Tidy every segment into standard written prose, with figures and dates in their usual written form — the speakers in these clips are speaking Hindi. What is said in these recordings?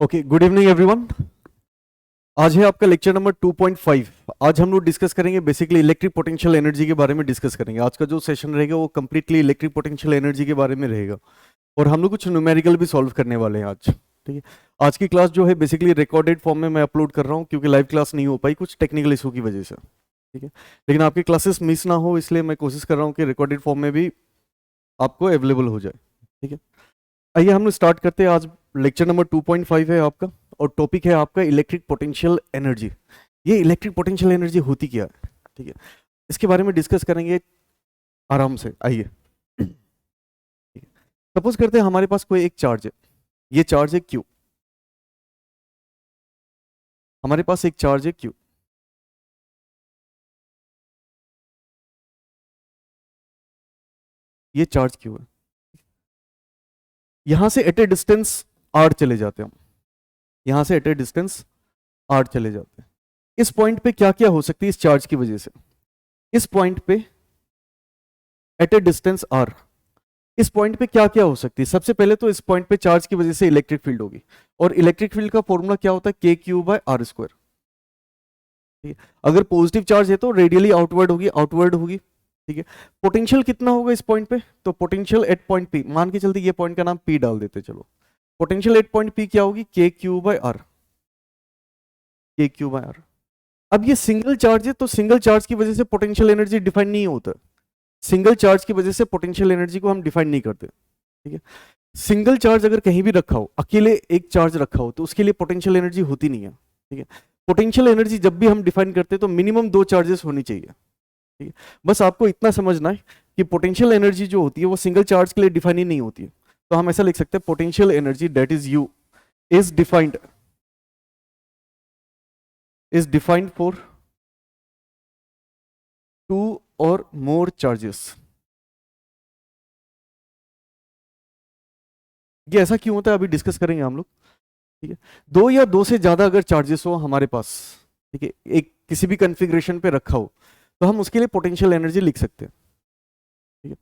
Okay, good evening everyone. आज है आपका लेक्चर नंबर 2.5। आज हम लोग डिस्कस करेंगे बेसिकली इलेक्ट्रिक पोटेंशियल एनर्जी के बारे में डिस्कस करेंगे। आज का जो सेशन रहेगा वो कंप्लीटली इलेक्ट्रिक पोटेंशियल एनर्जी के बारे में रहेगा और हम लोग कुछ न्यूमेरिकल भी सॉल्व करने वाले हैं आज। ठीक है, आज की क्लास जो है बेसिकली रिकॉर्डेड फॉर्म में मैं अपलोड कर रहा हूँ क्योंकि लाइव क्लास नहीं हो पाई कुछ टेक्निकल इशू की वजह से। ठीक है, लेकिन आपकी क्लासेस मिस ना हो इसलिए मैं कोशिश कर रहा हूँ कि रिकॉर्डेड फॉर्म में भी आपको अवेलेबल हो जाए। ठीक है, आइए हम स्टार्ट करते हैं। आज लेक्चर नंबर 2.5 है आपका और टॉपिक है आपका इलेक्ट्रिक पोटेंशियल एनर्जी। ये इलेक्ट्रिक पोटेंशियल एनर्जी होती क्या है, ठीक है, इसके बारे में डिस्कस करेंगे आराम से। आइए, सपोज करते हैं हमारे पास कोई एक चार्ज है, ये चार्ज है क्यू। हमारे पास एक चार्ज है क्यू, ये चार्ज क्यू है। यहां से एट ए डिस्टेंस आर चले जाते हैं हम, यहां से एट ए डिस्टेंस आर चले जाते हैं। इस पॉइंट पे क्या क्या हो सकती है इस चार्ज की वजह से? इस पॉइंट पे एट ए डिस्टेंस आर, इस पॉइंट पे क्या क्या हो सकती है? सबसे पहले तो इस पॉइंट पे चार्ज की वजह से इलेक्ट्रिक फील्ड होगी और इलेक्ट्रिक फील्ड का फॉर्मूला क्या होता है? के क्यू बाय आर स्क्वायर। ठीक है, अगर पॉजिटिव चार्ज है तो रेडियली आउटवर्ड होगी, आउटवर्ड होगी। ठीक है, पोटेंशियल कितना होगा इस पॉइंट पे? तो पोटेंशियल एट पॉइंट पी, मान के चलते ये पॉइंट का नाम पी डाल देते, चलो पोटेंशियल एट पॉइंट पी क्या होगी? के क्यू बाय आर, के क्यू बाय आर। अब ये सिंगल चार्ज है तो सिंगल चार्ज की वजह से पोटेंशियल एनर्जी डिफाइन नहीं होता। सिंगल चार्ज की वजह से पोटेंशियल एनर्जी को हम डिफाइन नहीं करते। ठीक है, सिंगल चार्ज अगर कहीं भी रखा हो, अकेले एक चार्ज रखा हो तो उसके लिए पोटेंशियल एनर्जी होती नहीं है। ठीक है, पोटेंशियल एनर्जी जब भी हम डिफाइन करते हैं तो मिनिमम दो चार्जेस होनी चाहिए। ठीक है, बस आपको इतना समझना है कि पोटेंशियल एनर्जी जो होती है वो सिंगल चार्ज के लिए डिफाइन ही नहीं होती है। तो हम ऐसा लिख सकते हैं, potential energy that is U is defined for two or more charges. ये ऐसा क्यों होता है अभी डिस्कस करेंगे हम लोग। ठीक है, दो या दो से ज्यादा अगर चार्जेस हो हमारे पास, ठीक है, एक किसी भी कॉन्फ़िगरेशन पे रखा हो तो हम उसके लिए पोटेंशियल एनर्जी लिख सकते हैं। ठीक है,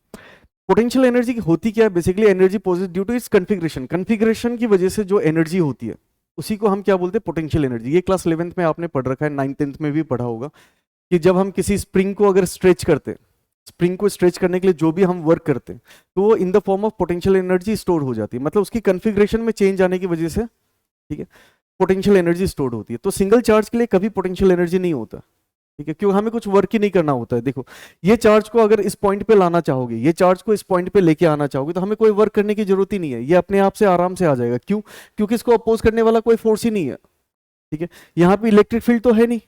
पोटेंशियल एनर्जी होती क्या है? Basically energy possessed due to its configuration. Configuration की वजह से जो एनर्जी होती है उसी को हम क्या बोलते हैं? Potential energy. ये क्लास 11th में आपने पढ़ रखा है, 9th 10th में भी पढ़ा होगा कि जब हम किसी स्प्रिंग को अगर स्ट्रेच करते हैं, स्प्रिंग को स्ट्रेच करने के लिए जो भी हम वर्क करते हैं तो वो in the form of potential energy store हो जाती है, मतलब उसकी कॉन्फ़िगरेशन में चेंज आने की वजह से, ठीक है, पोटेंशियल एनर्जी स्टोर होती है। तो सिंगल चार्ज के लिए कभी पोटेंशियल एनर्जी नहीं होता। ठीक है, क्यों? हमें कुछ वर्क ही नहीं करना होता है। देखो, ये चार्ज को अगर इस पॉइंट पे लाना चाहोगे, ये चार्ज को इस पॉइंट पे लेके आना चाहोगे तो हमें कोई वर्क करने की जरूरत ही नहीं है, ये अपने आप से आराम से आ जाएगा। क्यों? क्योंकि इसको अपोज करने वाला कोई फोर्स ही नहीं है। ठीक है, यहाँ पे इलेक्ट्रिक फील्ड तो है नहीं,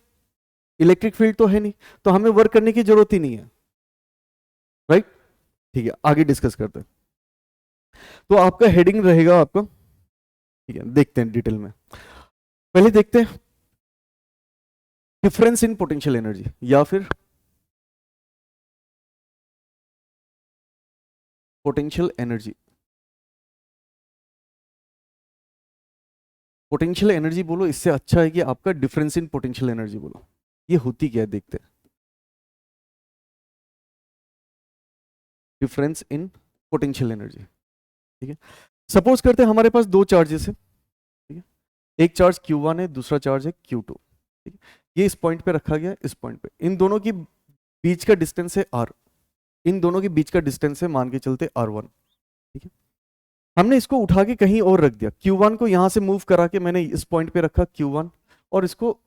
इलेक्ट्रिक फील्ड तो है नहीं, तो हमें वर्क करने की जरूरत ही नहीं है। राइट? ठीक है, आगे डिस्कस करते हैं। तो आपका हेडिंग रहेगा आपका, ठीक है, देखते हैं डिटेल में। पहले देखते हैं डिफरेंस इन पोटेंशियल एनर्जी या फिर पोटेंशियल एनर्जी। पोटेंशियल एनर्जी बोलो, इससे अच्छा है कि आपका डिफरेंस इन पोटेंशियल एनर्जी बोलो। ये होती क्या है देखते हैं। Difference in potential energy. ठीक है, सपोज करते हैं हमारे पास दो चार्जेस है। ठीक है, एक चार्ज Q1 है, दूसरा चार्ज है Q2। ठीक है, ये इस पॉइंट पे रखा गया, इस पॉइंट पे इन दोनों की बीच का डिस्टेंस है R, इन दोनों के बीच का डिस्टेंस है मान के चलते R1। ठीक है, हमने इसको उठा के कहीं और रख दिया, Q1 को यहां से मूव करा के मैंने इस पॉइंट पे रखा Q1 और इसको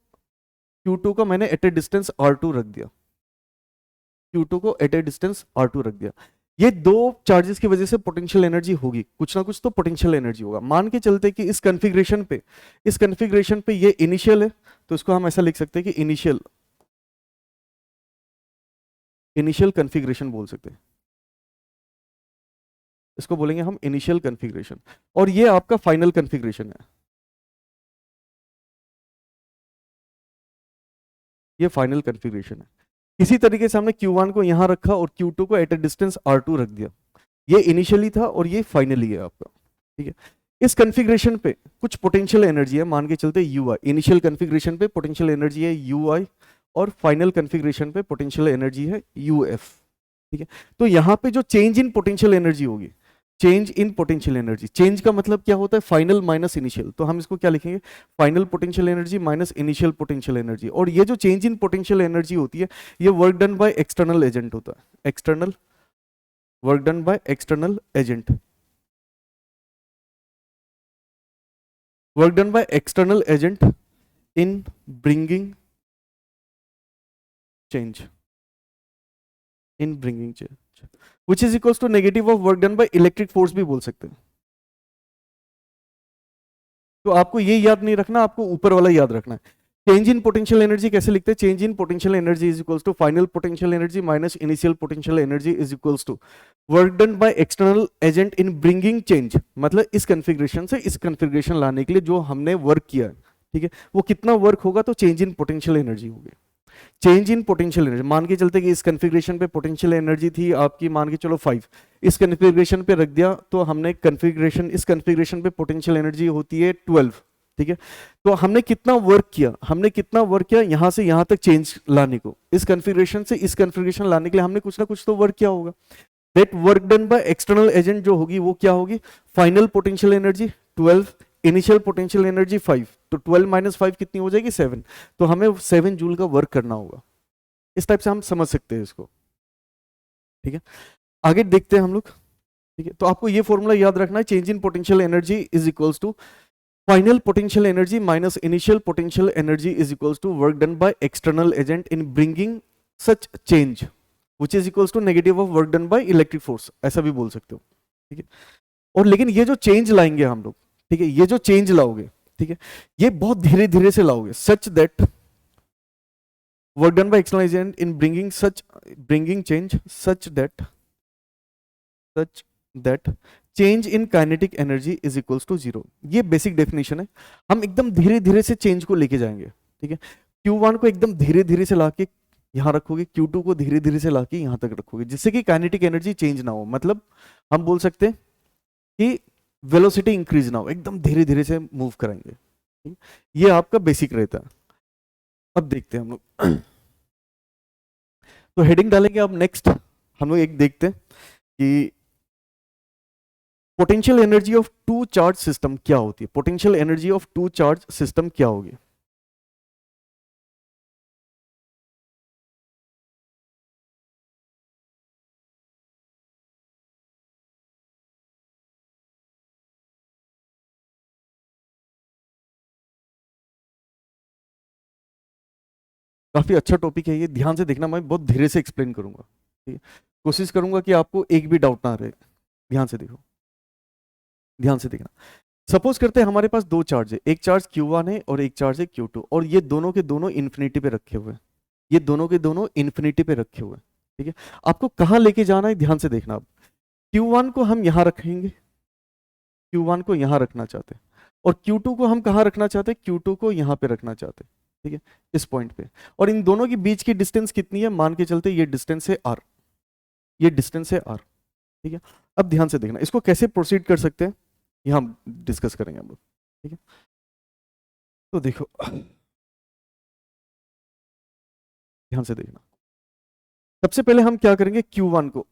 Q2 को मैंने एट ए डिस्टेंस R2 रख दिया, Q2 को एट ए डिस्टेंस R2 रख दिया। ये दो चार्जेस की वजह से पोटेंशियल एनर्जी होगी, कुछ ना कुछ तो पोटेंशियल एनर्जी होगा। मान के चलते कि इस कॉन्फ़िगरेशन पे ये इनिशियल है तो इसको हम ऐसा लिख सकते हैं कि इनिशियल कॉन्फ़िगरेशन बोल सकते हैं, इसको बोलेंगे हम इनिशियल कॉन्फ़िगरेशन। और ये आपका फाइनल कॉन्फ़िगरेशन है, ये फाइनल कॉन्फ़िगरेशन है। इसी तरीके से हमने Q1 को यहां रखा और Q2 को एट ए डिस्टेंस R2 रख दिया। ये इनिशियली था और ये फाइनली है आपका। ठीक है, इस कॉन्फ़िगरेशन पे कुछ पोटेंशियल एनर्जी है, मान के चलते UI। इनिशियल कॉन्फ़िगरेशन पे पोटेंशियल एनर्जी है UI और फाइनल कॉन्फ़िगरेशन पे पोटेंशियल एनर्जी है UF। ठीक है, तो यहाँ पे जो चेंज इन पोटेंशियल एनर्जी होगी change in potential energy, change का मतलब क्या होता है, फाइनल माइनस इनिशियल, तो हम इसको क्या लिखेंगे, final potential energy minus initial potential energy. और ये जो चेंज इन पोटेंशियल एनर्जी होती है, ये work done by external agent होता है, external work done by external agent, work done by external agent in bringing change, in bringing change, which is equals to negative of work done by electric force भी बोल सकते हैं। तो आपको ये याद नहीं रखना, आपको ऊपर वाला याद रखना है। चेंज इन पोटेंशियल एनर्जी कैसे लिखते हैं, change in potential energy is equals to final potential energy minus initial potential energy is equals to work done by external agent in bringing change, मतलब इस कॉन्फ़िगरेशन से इस कॉन्फ़िगरेशन लाने के लिए जो हमने वर्क किया, ठीक है, वो कितना वर्क होगा, तो चेंज इन पोटेंशियल एनर्जी होगी। चेंज इन पोटेंशियल एनर्जी, मान के चलते कि इस कॉन्फ़िगरेशन पे पोटेंशियल एनर्जी थी आपकी, मान के चलो 5, इस कॉन्फ़िगरेशन पे रख दिया, तो हमने कॉन्फ़िगरेशन, इस कॉन्फ़िगरेशन पे पोटेंशियल एनर्जी होती है 12, ठीक है। तो हमने कितना वर्क किया, हमने कितना वर्क किया यहां से यहां तक चेंज लाने को, इस कॉन्फ़िगरेशन से इस कॉन्फ़िगरेशन लाने के लिए हमने कुछ ना कुछ तो वर्क किया होगा। That work done by external agent जो होगी वो क्या होगी, final potential energy 12, initial potential energy 5, तो 12 माइनस 5 कितनी हो जाएगी, 7, तो हमें 7 जूल का वर्क करना होगा। इस टाइप से हम समझ सकते हैं इसको, ठीक है। आगे देखते हैं हम लोग, ठीक है। तो आपको ये फॉर्मूला याद रखना है, change in potential energy is equals to final potential energy minus initial potential energy is equals to work done by external agent in bringing such change which is equals to negative of work done by electric force, ऐसा भी बोल सकते हो, ठीक है। और लेकिन ये जो चेंज लाएंगे हम लोग, ठीक है, ये जो चेंज लाओगे, ठीक है, ये बहुत धीरे धीरे से लाओगे, such that work done by external agent in bringing change such that change in kinetic energy is equals to 0। ये बेसिक डेफिनेशन है, हम एकदम धीरे धीरे से चेंज को लेके जाएंगे, ठीक है। Q1 को एकदम धीरे धीरे से लाके यहां रखोगे, Q2 को धीरे धीरे से लाके यहां तक रखोगे, जिससे कि काइनेटिक एनर्जी चेंज ना हो, मतलब हम बोल सकते हैं कि वेलोसिटी इंक्रीज ना हो, एकदम धीरे धीरे से मूव कराएंगे, ठीक है? ये आपका बेसिक रहता है। अब देखते हैं हम लोग, तो हेडिंग डालेंगे। अब नेक्स्ट हम लोग एक देखते हैं कि potential energy of two charge system क्या होती है, potential energy of two charge system क्या होगी। काफी अच्छा टॉपिक है ये, ध्यान से देखना, मैं बहुत धीरे से एक्सप्लेन करूंगा, ठीक है। कोशिश करूंगा कि आपको एक भी डाउट ना रहे, ध्यान से देखो, ध्यान से देखना। सपोज करते हैं हमारे पास दो चार्ज है, एक चार्ज Q1 है और एक चार्ज है Q2, और ये दोनों के दोनों इन्फिनिटी पे रखे हुए हैं, ये दोनों के दोनों इन्फिनिटी पे रखे हुए हैं, ठीक है। आपको कहां लेके जाना है, ध्यान से देखना। आप Q1 को हम यहां रखेंगे, Q1 को यहां रखना चाहते हैं, और Q2 को हम कहां रखना चाहते हैं, Q2 को यहां पे रखना चाहते हैं, ठीक है, इस पॉइंट पे। और इन दोनों के बीच की डिस्टेंस कितनी है, मान के चलते ये डिस्टेंस है R, ये डिस्टेंस है R, ठीक है। अब ध्यान से देखना, इसको कैसे प्रोसीड कर सकते हैं ये हम डिस्कस करेंगे हम लोग, ठीक है। तो देखो, ध्यान से देखना, सबसे पहले हम क्या करेंगे, Q1 को,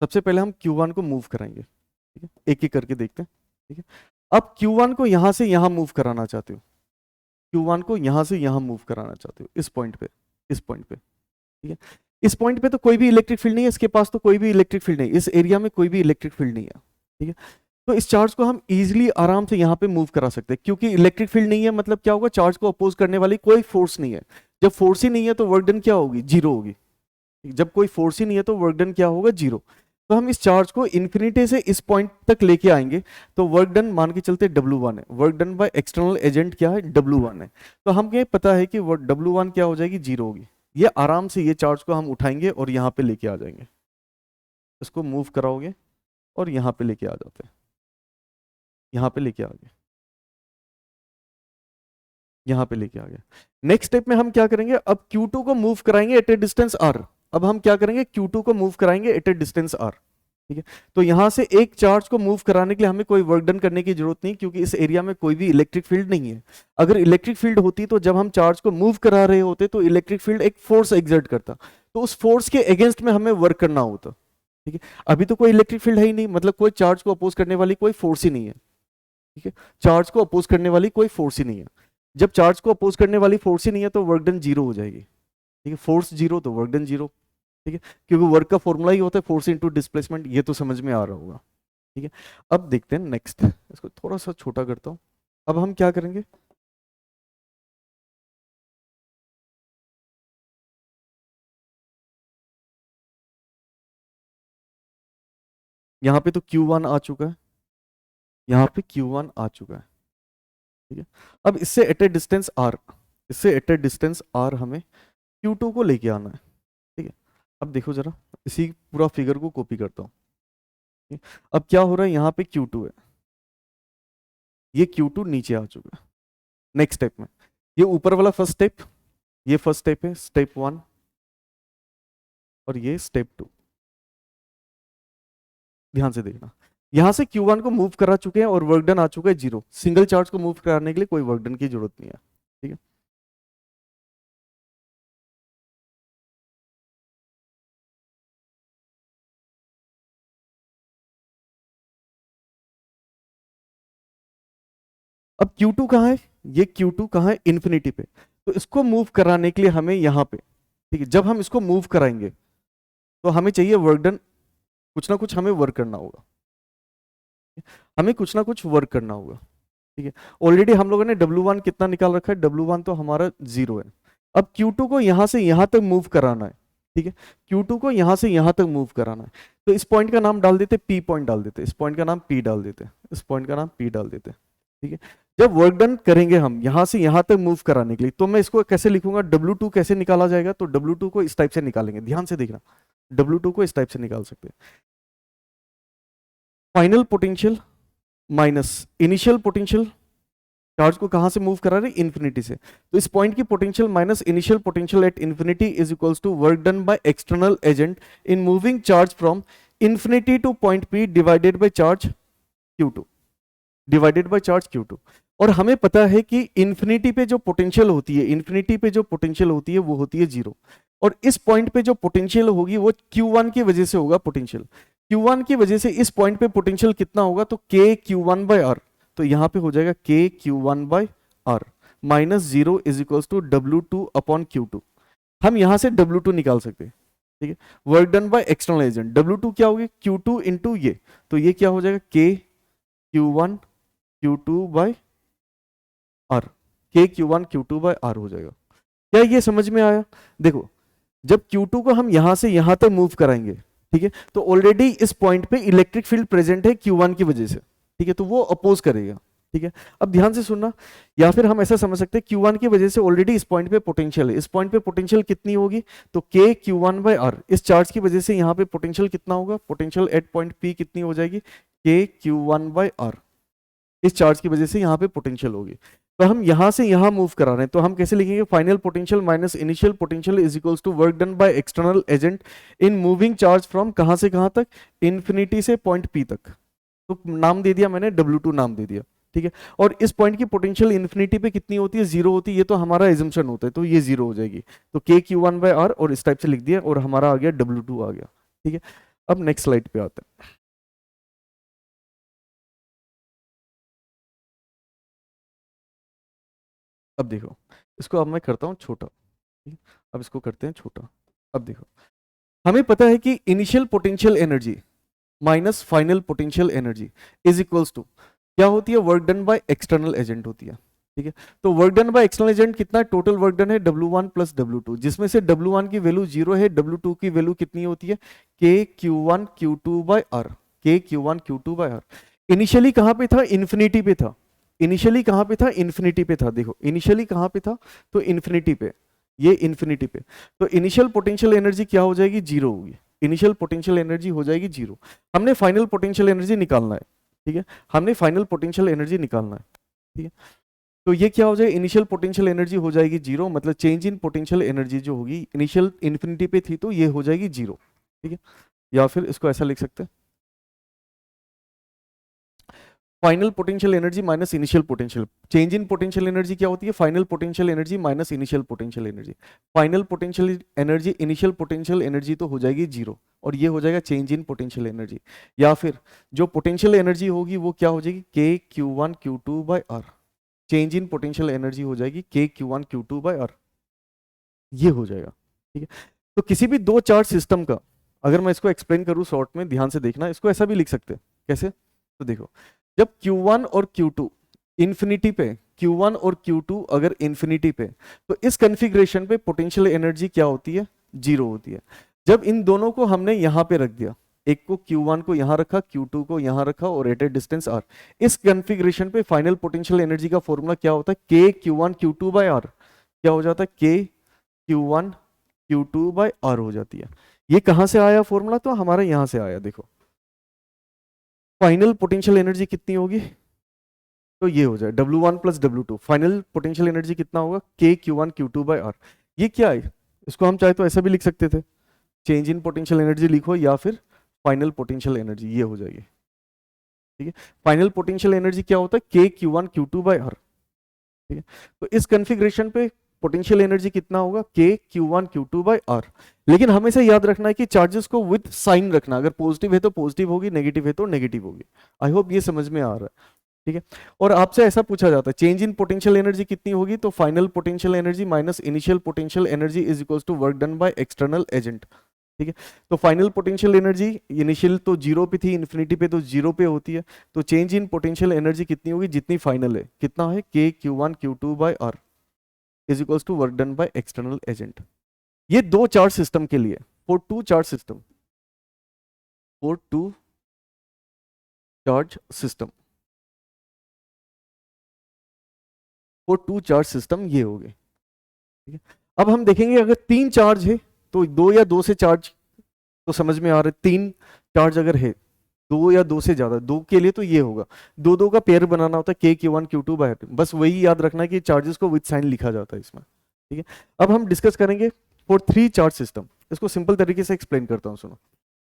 सबसे पहले हम Q1 को मूव कराएंगे, ठीक है, एक एक करके देखते हैं, ठीक है। अब Q1 को यहां से यहां मूव कराना चाहते हो, Q1 को यहां से यहां मूव कराना चाहते हो, इस पॉइंट पे, इस पॉइंट पे, ठीक है। इस पॉइंट पे तो कोई भी इलेक्ट्रिक फील्ड नहीं है, इसके पास तो कोई भी इलेक्ट्रिक फील्ड नहीं, इस एरिया में कोई भी इलेक्ट्रिक फील्ड नहीं है, ठीक है। तो इस चार्ज को हम इजीली आराम से यहाँ पे मूव करा सकते हैं, क्योंकि इलेक्ट्रिक फील्ड नहीं है, मतलब क्या होगा, चार्ज को अपोज करने वाली कोई फोर्स नहीं है। जब फोर्स ही नहीं है तो वर्क डन क्या होगी, जीरो होगी। जब कोई फोर्स ही नहीं है तो वर्क डन क्या होगा, जीरो। तो हम इस चार्ज को इन्फिनिटी से इस पॉइंट तक लेके आएंगे, तो वर्क डन मान के चलते W1 है, work done by external agent क्या है, W1 है। तो हमें पता है कि W1 क्या हो जाएगी, जीरो होगी। ये आराम से ये चार्ज को हम उठाएंगे और यहाँ पे लेके आ जाएंगे, इसको मूव कराओगे और यहाँ पे लेके आ जाते हैं, यहाँ पे लेके आ गए, यहाँ पे लेके आ गए। नेक्स्ट स्टेप में हम क्या करेंगे, अब Q2 को मूव कराएंगे एट ए डिस्टेंस R। अब हम क्या करेंगे, Q2 को मूव कराएंगे एट ए डिस्टेंस R, ठीक है। तो यहां से एक चार्ज को मूव कराने के लिए हमें कोई वर्क डन करने की जरूरत नहीं, क्योंकि इस एरिया में कोई भी इलेक्ट्रिक फील्ड नहीं है। अगर इलेक्ट्रिक फील्ड होती तो जब हम चार्ज को मूव करा रहे होते तो इलेक्ट्रिक फील्ड एक फोर्स एग्जर्ट करता, तो उस फोर्स के अगेंस्ट में हमें वर्क करना होता, ठीक है, अभी तो कोई इलेक्ट्रिक फील्ड है ही नहीं, मतलब कोई चार्ज को अपोज करने वाली कोई फोर्स ही नहीं है। ठीक है, चार्ज को अपोज करने वाली कोई फोर्स ही नहीं है। जब चार्ज को अपोज करने वाली फोर्स ही नहीं है तो वर्क डन जीरो हो जाएगी। ठीक है, फोर्स जीरो तो वर्क डन जीरो। ठीक है, क्योंकि वर्क का फॉर्मूला ही होता है फोर्स इनटू डिस्प्लेसमेंट, ये तो समझ में आ रहा होगा। ठीक है, अब देखते हैं नेक्स्ट, इसको थोड़ा सा छोटा करता हूं। अब हम क्या करेंगे, यहाँ पे तो Q1 आ चुका है, यहाँ पे Q1 आ चुका है। ठीक है, अब इससे एट ए डिस्टेंस R, इससे एट ए डिस्टेंस R हमें Q2 को लेके आना है। ठीक है, अब देखो जरा, इसी पूरा फिगर को कॉपी करता हूँ। अब क्या हो रहा है, यहाँ पे Q2 है, ये Q2 नीचे आ चुका है। नेक्स्ट स्टेप में ये ऊपर वाला फर्स्ट स्टेप, ये फर्स्ट स्टेप है, स्टेप 1, और ये स्टेप 2। ध्यान से देखना, यहां से Q1 को मूव करा चुके हैं और वर्क डन आ चुका है जीरो। सिंगल चार्ज को मूव कराने के लिए कोई वर्क डन की जरूरत नहीं है। ठीक है, अब Q2 कहाँ है, ये Q2 कहाँ है, इन्फिनिटी पे। तो इसको मूव कराने के लिए हमें यहाँ पे, ठीक है, जब हम इसको मूव कराएंगे तो हमें चाहिए वर्क डन, कुछ ना कुछ हमें वर्क करना होगा, हमें कुछ ना कुछ वर्क करना होगा। ठीक है, ऑलरेडी हम लोगों ने W1 कितना निकाल रखा है, W1 तो हमारा जीरो है। अब Q2 को यहां से यहां तक मूव कराना है। ठीक है, Q2 को यहां से यहां तक मूव कराना है, तो इस पॉइंट का नाम डाल देते, P पॉइंट डाल देते, इस पॉइंट का नाम P डाल देते, इस पॉइंट का नाम P डाल देते। ठीक है, जब वर्क डन करेंगे हम यहां से यहां तक मूव कराने के लिए, तो मैं इसको कैसे लिखूंगा, W2 कैसे निकाला जाएगा, तो W2 को इस टाइप से निकालेंगे। ध्यान से देखना, W2 को इस टाइप से निकाल सकते हैं, final potential minus initial potential. Charge को कहां से मूव करा रहे, इन्फिनिटी से, तो इस पॉइंट की potential minus initial potential at infinity is equals to work done by external agent in moving charge from infinity to point P divided by charge Q2, divided by charge Q2। और हमें पता है कि इन्फिनिटी पे जो पोटेंशियल होती है, इन्फिनिटी पे जो पोटेंशियल होती है वो होती है जीरो, और इस पॉइंट पे जो पोटेंशियल होगी वो Q1 की वजह से होगा पोटेंशियल। Q1 की वजह से इस पॉइंट पे पोटेंशियल कितना होगा, तो K Q1 बाय R, तो यहां पे हो जाएगा K Q1 by R minus zero is equal to W2 upon Q2। हम यहां से W2 निकाल सकते हैं। ठीक है, work done by external agent, W2 क्या होगी, Q2 इंटू ये, तो ये क्या हो जाएगा, K Q1 Q2 bye R, K Q1 Q2 bye R हो जाएगा। क्या ये समझ में आया, देखो जब Q2 को हम यहां से यहां तक मूव कराएंगे, ठीक है, तो ऑलरेडी इस पॉइंट पे इलेक्ट्रिक फील्ड प्रेजेंट है Q1 की वजह से। ठीक है, तो वो अपोज करेगा। ठीक है, अब ध्यान से सुनना, या फिर हम ऐसा समझ सकते हैं Q1 की वजह से ऑलरेडी इस पॉइंट पे पोटेंशियल है, इस पॉइंट पे पोटेंशियल कितनी होगी, तो K Q1 बाय R, इस चार्ज की वजह से यहाँ पे पोटेंशियल कितना होगा, पोटेंशियल एट पॉइंट P कितनी हो जाएगी, K Q1 बाय R, इस चार्ज की वजह से यहाँ पे पोटेंशियल होगी। तो हम यहां से यहां मूव करा रहे हैं, तो हम कैसे लिखेंगे, final potential minus initial potential is equals to work done by external agent in moving charge from कहां से कहां तक, इन्फिनिटी से पॉइंट P तक। तो नाम दे दिया मैंने, W2 नाम दे दिया। ठीक है, और इस पॉइंट की पोटेंशियल इन्फिनिटी पे कितनी होती है, जीरो होती है, ये तो हमारा एजम्पशन होता है, तो ये जीरो हो जाएगी। तो K Q1 बाय R और इस टाइप से लिख दिया, और हमारा आ गया W2 आ गया। ठीक है, अब नेक्स्ट स्लाइड पे आते हैं। अब देखो, इसको अब मैं करता हूँ छोटा। ठीक है? अब इसको करते हैं छोटा। अब देखो, हमें पता है कि initial potential energy minus final potential energy is equals to क्या होती है, work done by external agent होती है। ठीक है, तो work done by external agent कितना, टोटल वर्क डन है W1 प्लस W2, जिसमें से W1 की वैल्यू जीरो है, W2 की वैल्यू कितनी होती है, K Q1 Q2 bye R, K Q1 Q2 bye R। Initially कहां पे था, इन्फिनिटी पे था, इनिशियली कहां पे था, इन्फिनिटी पे था। देखो इनिशियली कहां पे था, तो इन्फिनिटी पे, ये इन्फिनिटी पे, तो इनिशियल पोटेंशियल एनर्जी क्या हो जाएगी, जीरो होगी, इनिशियल पोटेंशियल एनर्जी हो जाएगी जीरो। हमने फाइनल पोटेंशियल एनर्जी निकालना है। ठीक है, हमने फाइनल पोटेंशियल एनर्जी निकालना है। ठीक है, तो ये क्या हो जाएगा, इनिशियल पोटेंशियल एनर्जी हो जाएगी जीरो, मतलब चेंज इन पोटेंशियल एनर्जी जो होगी, इनिशियल इन्फिनिटी पे थी तो ये हो जाएगी जीरो। ठीक है, या फिर इसको ऐसा लिख सकते हैं, final potential energy minus initial potential, change in potential energy क्या होती है? Final potential energy minus initial potential energy. Final potential energy initial potential energy तो हो जाएगी जीरो, और ये हो जाएगा चेंज इन पोटेंशियल एनर्जी। या फिर जो पोटेंशियल एनर्जी होगी वो क्या हो जाएगी? K Q one Q two by R. Change in potential energy हो जाएगी K Q one Q two by R, ये हो जाएगा। ठीक है, तो किसी भी दो चार्ज सिस्टम का अगर मैं इसको एक्सप्लेन करूं शॉर्ट में, ध्यान से देखना, इसको ऐसा भी लिख सकते हैं। कैसे? तो देखो, जब Q1 और Q2 इंफिनिटी पे, Q1 और Q2 अगर इंफिनिटी पे, तो इस कॉन्फ़िगरेशन पे पोटेंशियल एनर्जी क्या होती है? जीरो होती है। जब इन दोनों को हमने यहां पे रख दिया, एक को Q1 को यहां रखा, Q2 को यहां रखा और एट ए डिस्टेंस r, इस कॉन्फ़िगरेशन पे फाइनल पोटेंशियल एनर्जी का फॉर्मूला क्या होता है? K Q1 Q2 bye r। क्या हो जाता है? K Q1 Q2 bye r हो जाती है। ये कहां से आया फॉर्मूला? तो हमारा यहां से आया। देखो, फाइनल पोटेंशियल एनर्जी कितनी होगी? तो ये हो जाए W1 plus W2। Final potential energy कितना होगा? K Q1 Q2 bye R। ये क्या है? इसको हम चाहे तो ऐसा भी लिख सकते थे, चेंज इन पोटेंशियल एनर्जी लिखो या फिर फाइनल पोटेंशियल एनर्जी, ये हो जाएगी। ठीक है, फाइनल पोटेंशियल एनर्जी क्या होता है? K Q1 Q2 bye R। ठीक है, तो इस कॉन्फ़िगरेशन पे पोटेंशियल एनर्जी कितना होगा? K Q1 Q2 bye R। लेकिन हमेशा याद रखना है कि चार्जेस को विद साइन रखना, अगर पॉजिटिव है तो पॉजिटिव होगी, नेगेटिव है तो नेगेटिव होगी। आई होप ये समझ में आ रहा है। ठीक है, और आपसे ऐसा पूछा जाता है चेंज इन पोटेंशियल एनर्जी कितनी होगी? तो final potential energy minus initial potential energy is equals to work done by external agent. ठीक है, तो फाइनल पोटेंशियल एनर्जी इनिशियल तो जीरो पे थी, इन्फिनिटी पे तो जीरो पे होती है, तो चेंज इन पोटेंशियल एनर्जी कितनी होगी? जितनी फाइनल है। कितना है? K Q1 Q2 bye R is equals to work done by external agent. ये दो चार्ज सिस्टम के लिए, for two charge system, for two charge system, for two charge system ये हो गए। ठीक है, अब हम देखेंगे अगर तीन चार्ज है तो दो या दो से चार्ज, तो समझ में आ रहा है, तीन चार्ज अगर है, दो या दो से ज्यादा, दो के लिए तो ये होगा, दो दो का पेयर बनाना होता है K Q1 Q2 bye R। बस वही याद रखना है कि चार्जेस को विद साइन लिखा जाता है इसमें। ठीक है, अब हम डिस्कस करेंगे फॉर थ्री चार्ज सिस्टम। इसको सिंपल तरीके से एक्सप्लेन करता हूँ, सुनो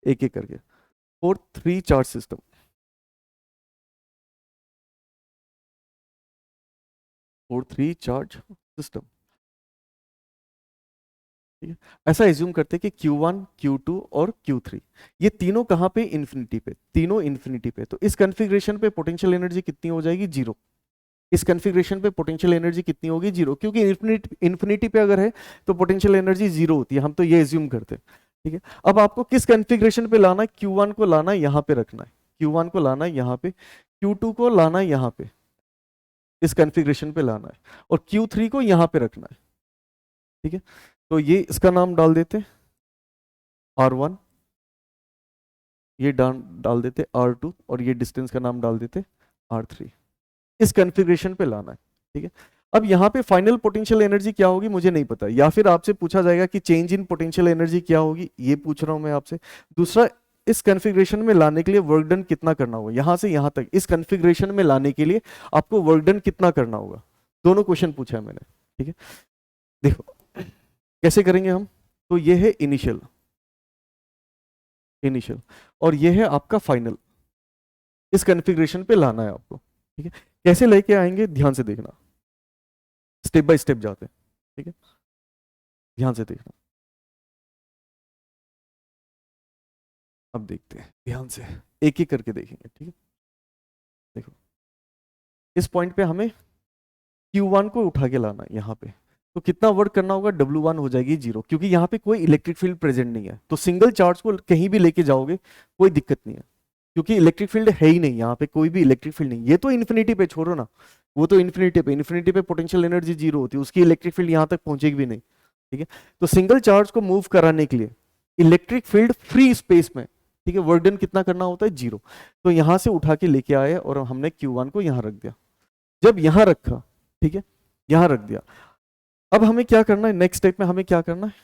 एक एक करके। For three charge system, for three charge system, ठीक है, ऐसा एज्यूम करते हैं कि Q1 Q2 और Q3 ये तीनों कहाँ पे? इन्फिनिटी पे, तीनों इन्फिनिटी पे। तो इस कॉन्फ़िगरेशन पे पोटेंशियल एनर्जी कितनी हो जाएगी? जीरो। इस कॉन्फ़िगरेशन पे पोटेंशियल एनर्जी कितनी होगी? जीरो, क्योंकि इन्फिनिटी पे अगर है तो पोटेंशियल एनर्जी जीरो होती है, हम तो ये एज्यूम करते हैं। ठीक है, अब आपको किस कॉन्फ़िगरेशन पे लाना है? Q1 को लाना है यहाँ पे रखना है, Q1 को लाना है यहाँ पे, Q2 को लाना है यहाँ पे, इस कॉन्फ़िगरेशन पे लाना है, और Q3 को यहाँ पे रखना है। ठीक है, तो ये इसका नाम डाल देते R1, ये डाल देते R2, और ये डिस्टेंस का नाम डाल देते R3। इस कॉन्फ़िगरेशन पे लाना है। ठीक है, अब यहाँ पे फाइनल पोटेंशियल एनर्जी क्या होगी मुझे नहीं पता, या फिर आपसे पूछा जाएगा कि चेंज इन पोटेंशियल एनर्जी क्या होगी, ये पूछ रहा हूं मैं आपसे। दूसरा, इस कॉन्फ़िगरेशन में लाने के लिए वर्क डन कितना करना होगा? यहां से यहां तक इस कॉन्फ़िगरेशन में लाने के लिए आपको वर्क डन कितना करना होगा? दोनों क्वेश्चन पूछा है मैंने। ठीक है, देखो कैसे करेंगे हम। तो ये है इनिशियल, इनिशियल, और ये है आपका फाइनल। इस कॉन्फ़िगरेशन पे लाना है आपको। ठीक है, कैसे लेके आएंगे ध्यान से देखना, स्टेप बाय स्टेप जाते हैं। ठीक है, ध्यान से देखना, अब देखते हैं ध्यान से, एक एक करके देखेंगे। ठीक है, देखो इस पॉइंट पे हमें Q1 को उठा के लाना है यहाँ पे, तो कितना वर्क करना होगा? W1 हो जाएगी जीरो, क्योंकि यहाँ पे कोई इलेक्ट्रिक फील्ड प्रेजेंट नहीं है। तो सिंगल चार्ज को कहीं भी लेके जाओगे कोई दिक्कत नहीं है, क्योंकि इलेक्ट्रिक फील्ड है ही नहीं यहाँ पे, कोई भी इलेक्ट्रिक फील्ड नहीं। ये तो इन्फिनिटी पे छोड़ो ना, वो तो इन्फिनिटी पे पोटेंशियल एनर्जी जीरो होती है, उसकी इलेक्ट्रिक फील्ड यहाँ तक पहुंचेगी भी नहीं। ठीक है, तो सिंगल चार्ज को मूव कराने के लिए इलेक्ट्रिक फील्ड फ्री स्पेस में, ठीक है, वर्क डन कितना करना होता है? जीरो। तो यहां से उठा के लेके आए और हमने Q1 को यहां रख दिया। जब यहां रखा, ठीक है, यहां रख दिया, अब हमें क्या करना है? नेक्स्ट स्टेप में हमें क्या करना है?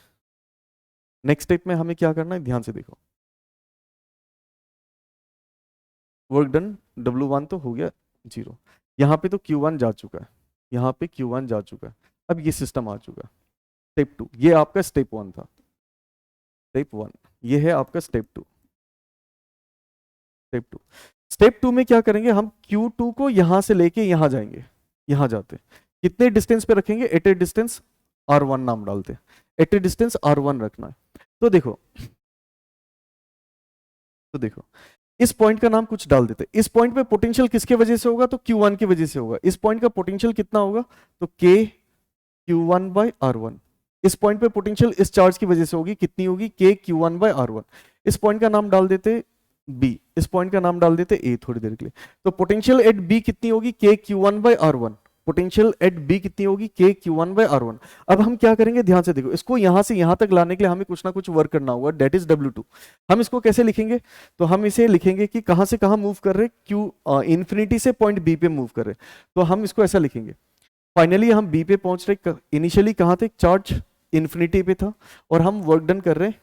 नेक्स्ट स्टेप में हमें क्या करना है? ध्यान से देखो, वर्क डन W1 तो हो गया जीरो, यहाँ पे तो Q1 जा चुका है, यहाँ पे Q1 जा चुका है। अब ये सिस्टम आ चुका है। स्टेप टू, ये आपका स्टेप वन था, स्टेप वन, ये है आपका step two, step two. Step 2 में क्या करेंगे, हम Q2 को यहां से लेके यहां जाएंगे, यहां जाते कितने डिस्टेंस पे रखेंगे, एट ए डिस्टेंस R1 नाम डालते, एट ए डिस्टेंस R1 रखना है। तो देखो, तो देखो इस पॉइंट का नाम कुछ डाल देते, इस पॉइंट पे पोटेंशियल किसके वजह से होगा, तो Q1 की वजह से होगा। इस पॉइंट का पोटेंशियल कितना होगा, तो K Q1 बाय R1। इस पॉइंट पे पोटेंशियल इस चार्ज की वजह से होगी, कितनी होगी, K Q1 बाय R1। इस पॉइंट का नाम डाल देते B, इस पॉइंट का नाम डाल देते A थोड़ी देर के लिए। तो पोटेंशियल एट B कितनी होगी, K Q1 by R1। Potential at B कितनी होगी, K Q1 बाय R1। अब हम क्या करेंगे, ध्यान से देखो, इसको यहां से यहां तक लाने के लिए हमें कुछ ना कुछ वर्क करना होगा, डेट इज W2। हम इसको कैसे लिखेंगे, तो हम इसे लिखेंगे कि कहां से कहां मूव कर रहे, Q इंफिनिटी से पॉइंट B पे मूव कर रहे, तो हम इसको ऐसा लिखेंगे। फाइनली हम बी पे पहुंच रहे, इनिशियली कहां थे, चार्ज इन्फिनिटी पे था, और हम वर्क डन कर रहे हैं,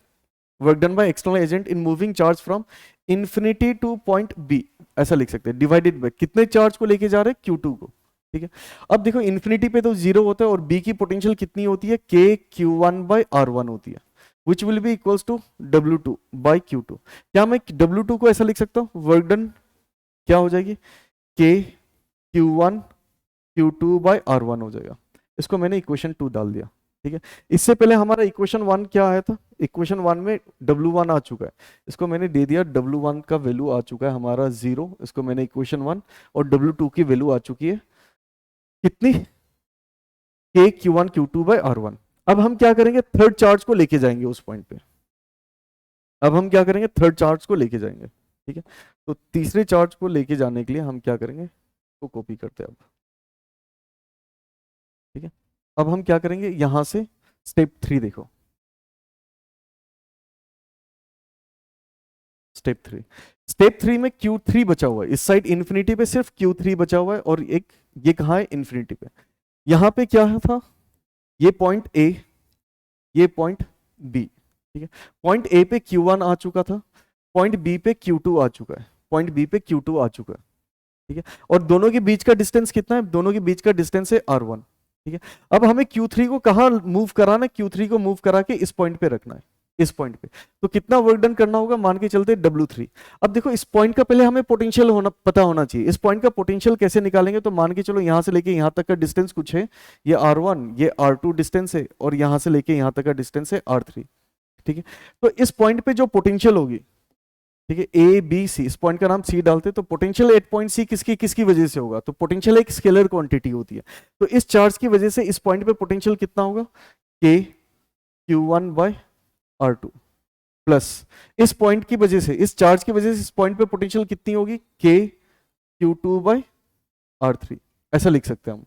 work done by external agent in moving charge from infinity to point B, ऐसा लिख सकते हैं, डिवाइडेड बाय कितने चार्ज को लेके जा रहे हैं, Q2 को। ठीक है, अब देखो इन्फिनिटी पे तो जीरो होता है, और बी की पोटेंशियल कितनी होती है, K Q1 बाय R1 होती है, which will be equals to W2 by Q2। क्या मैं W2 को ऐसा लिख सकता हूँ, वर्क डन क्या हो जाएगी, K Q1 Q2 by R1 हो जाएगा। इसको मैंने इक्वेशन 2 डाल दिया। ठीक है, इससे पहले हमारा इक्वेशन 1 क्या आया था, इक्वेशन 1 में W1 आ चुका है, इसको मैंने दे दिया, W1 का वैल्यू आ चुका है हमारा 0, इसको मैंने इक्वेशन 1, और W2 की वैल्यू आ चुकी है कितनी, K Q1 Q2 by R1। अब हम क्या करेंगे, थर्ड चार्ज को लेके जाएंगे उस पॉइंट पे, अब हम क्या करेंगे, थर्ड चार्ज को लेके जाएंगे। ठीक है, तो तीसरे चार्ज को लेके जाने के लिए हम क्या करेंगे, तो कॉपी करते हैं अब। ठीक है, अब हम क्या करेंगे, यहां से स्टेप 3 देखो, स्टेप 3 में Q3 बचा हुआ है, इस साइड इन्फिनिटी पे सिर्फ Q3 बचा हुआ है, और एक ये कहाँ है, इन्फिनिटी पे। यहां पे क्या था, ये पॉइंट A, ये पॉइंट B। ठीक है, पॉइंट A पे Q1 आ चुका था, पॉइंट B पे Q2 आ चुका है, पॉइंट B पे Q2 आ चुका है। ठीक है, और दोनों के बीच का डिस्टेंस कितना है, दोनों के बीच का डिस्टेंस है R1। ठीक है, अब हमें Q3 को कहाँ मूव कराना है, Q3 को मूव करा के इस पॉइंट पे रखना है, इस पॉइंट पे। तो कितना वर्क डन करना होगा, मान के चलते W3। अब देखो इस पॉइंट का पहले हमें पोटेंशियल होना पता होना चाहिए, इस पॉइंट का पोटेंशियल कैसे निकालेंगे, तो मान के चलो यहां से लेके यहां तक का डिस्टेंस कुछ है, ये R1, ये R2 डिस्टेंस है, और यहां से लेके यहां तक का डिस्टेंस है R3। ठीक है, तो इस पॉइंट पे जो पोटेंशियल होगी, ठीक है, ए बी सी, इस पॉइंट का नाम सी डालते, तो पोटेंशियल एट पॉइंट सी किसकी किसकी वजह से होगा, तो पोटेंशियल एक स्केलर क्वांटिटी होती है, तो इस चार्ज की वजह से इस पॉइंट पे पोटेंशियल कितना होगा, K Q1 by R2, plus इस पॉइंट की वजह से, इस चार्ज की वजह से इस पॉइंट पे पोटेंशियल कितनी होगी, K Q2 बाय R3। ऐसा लिख सकते हैं हम,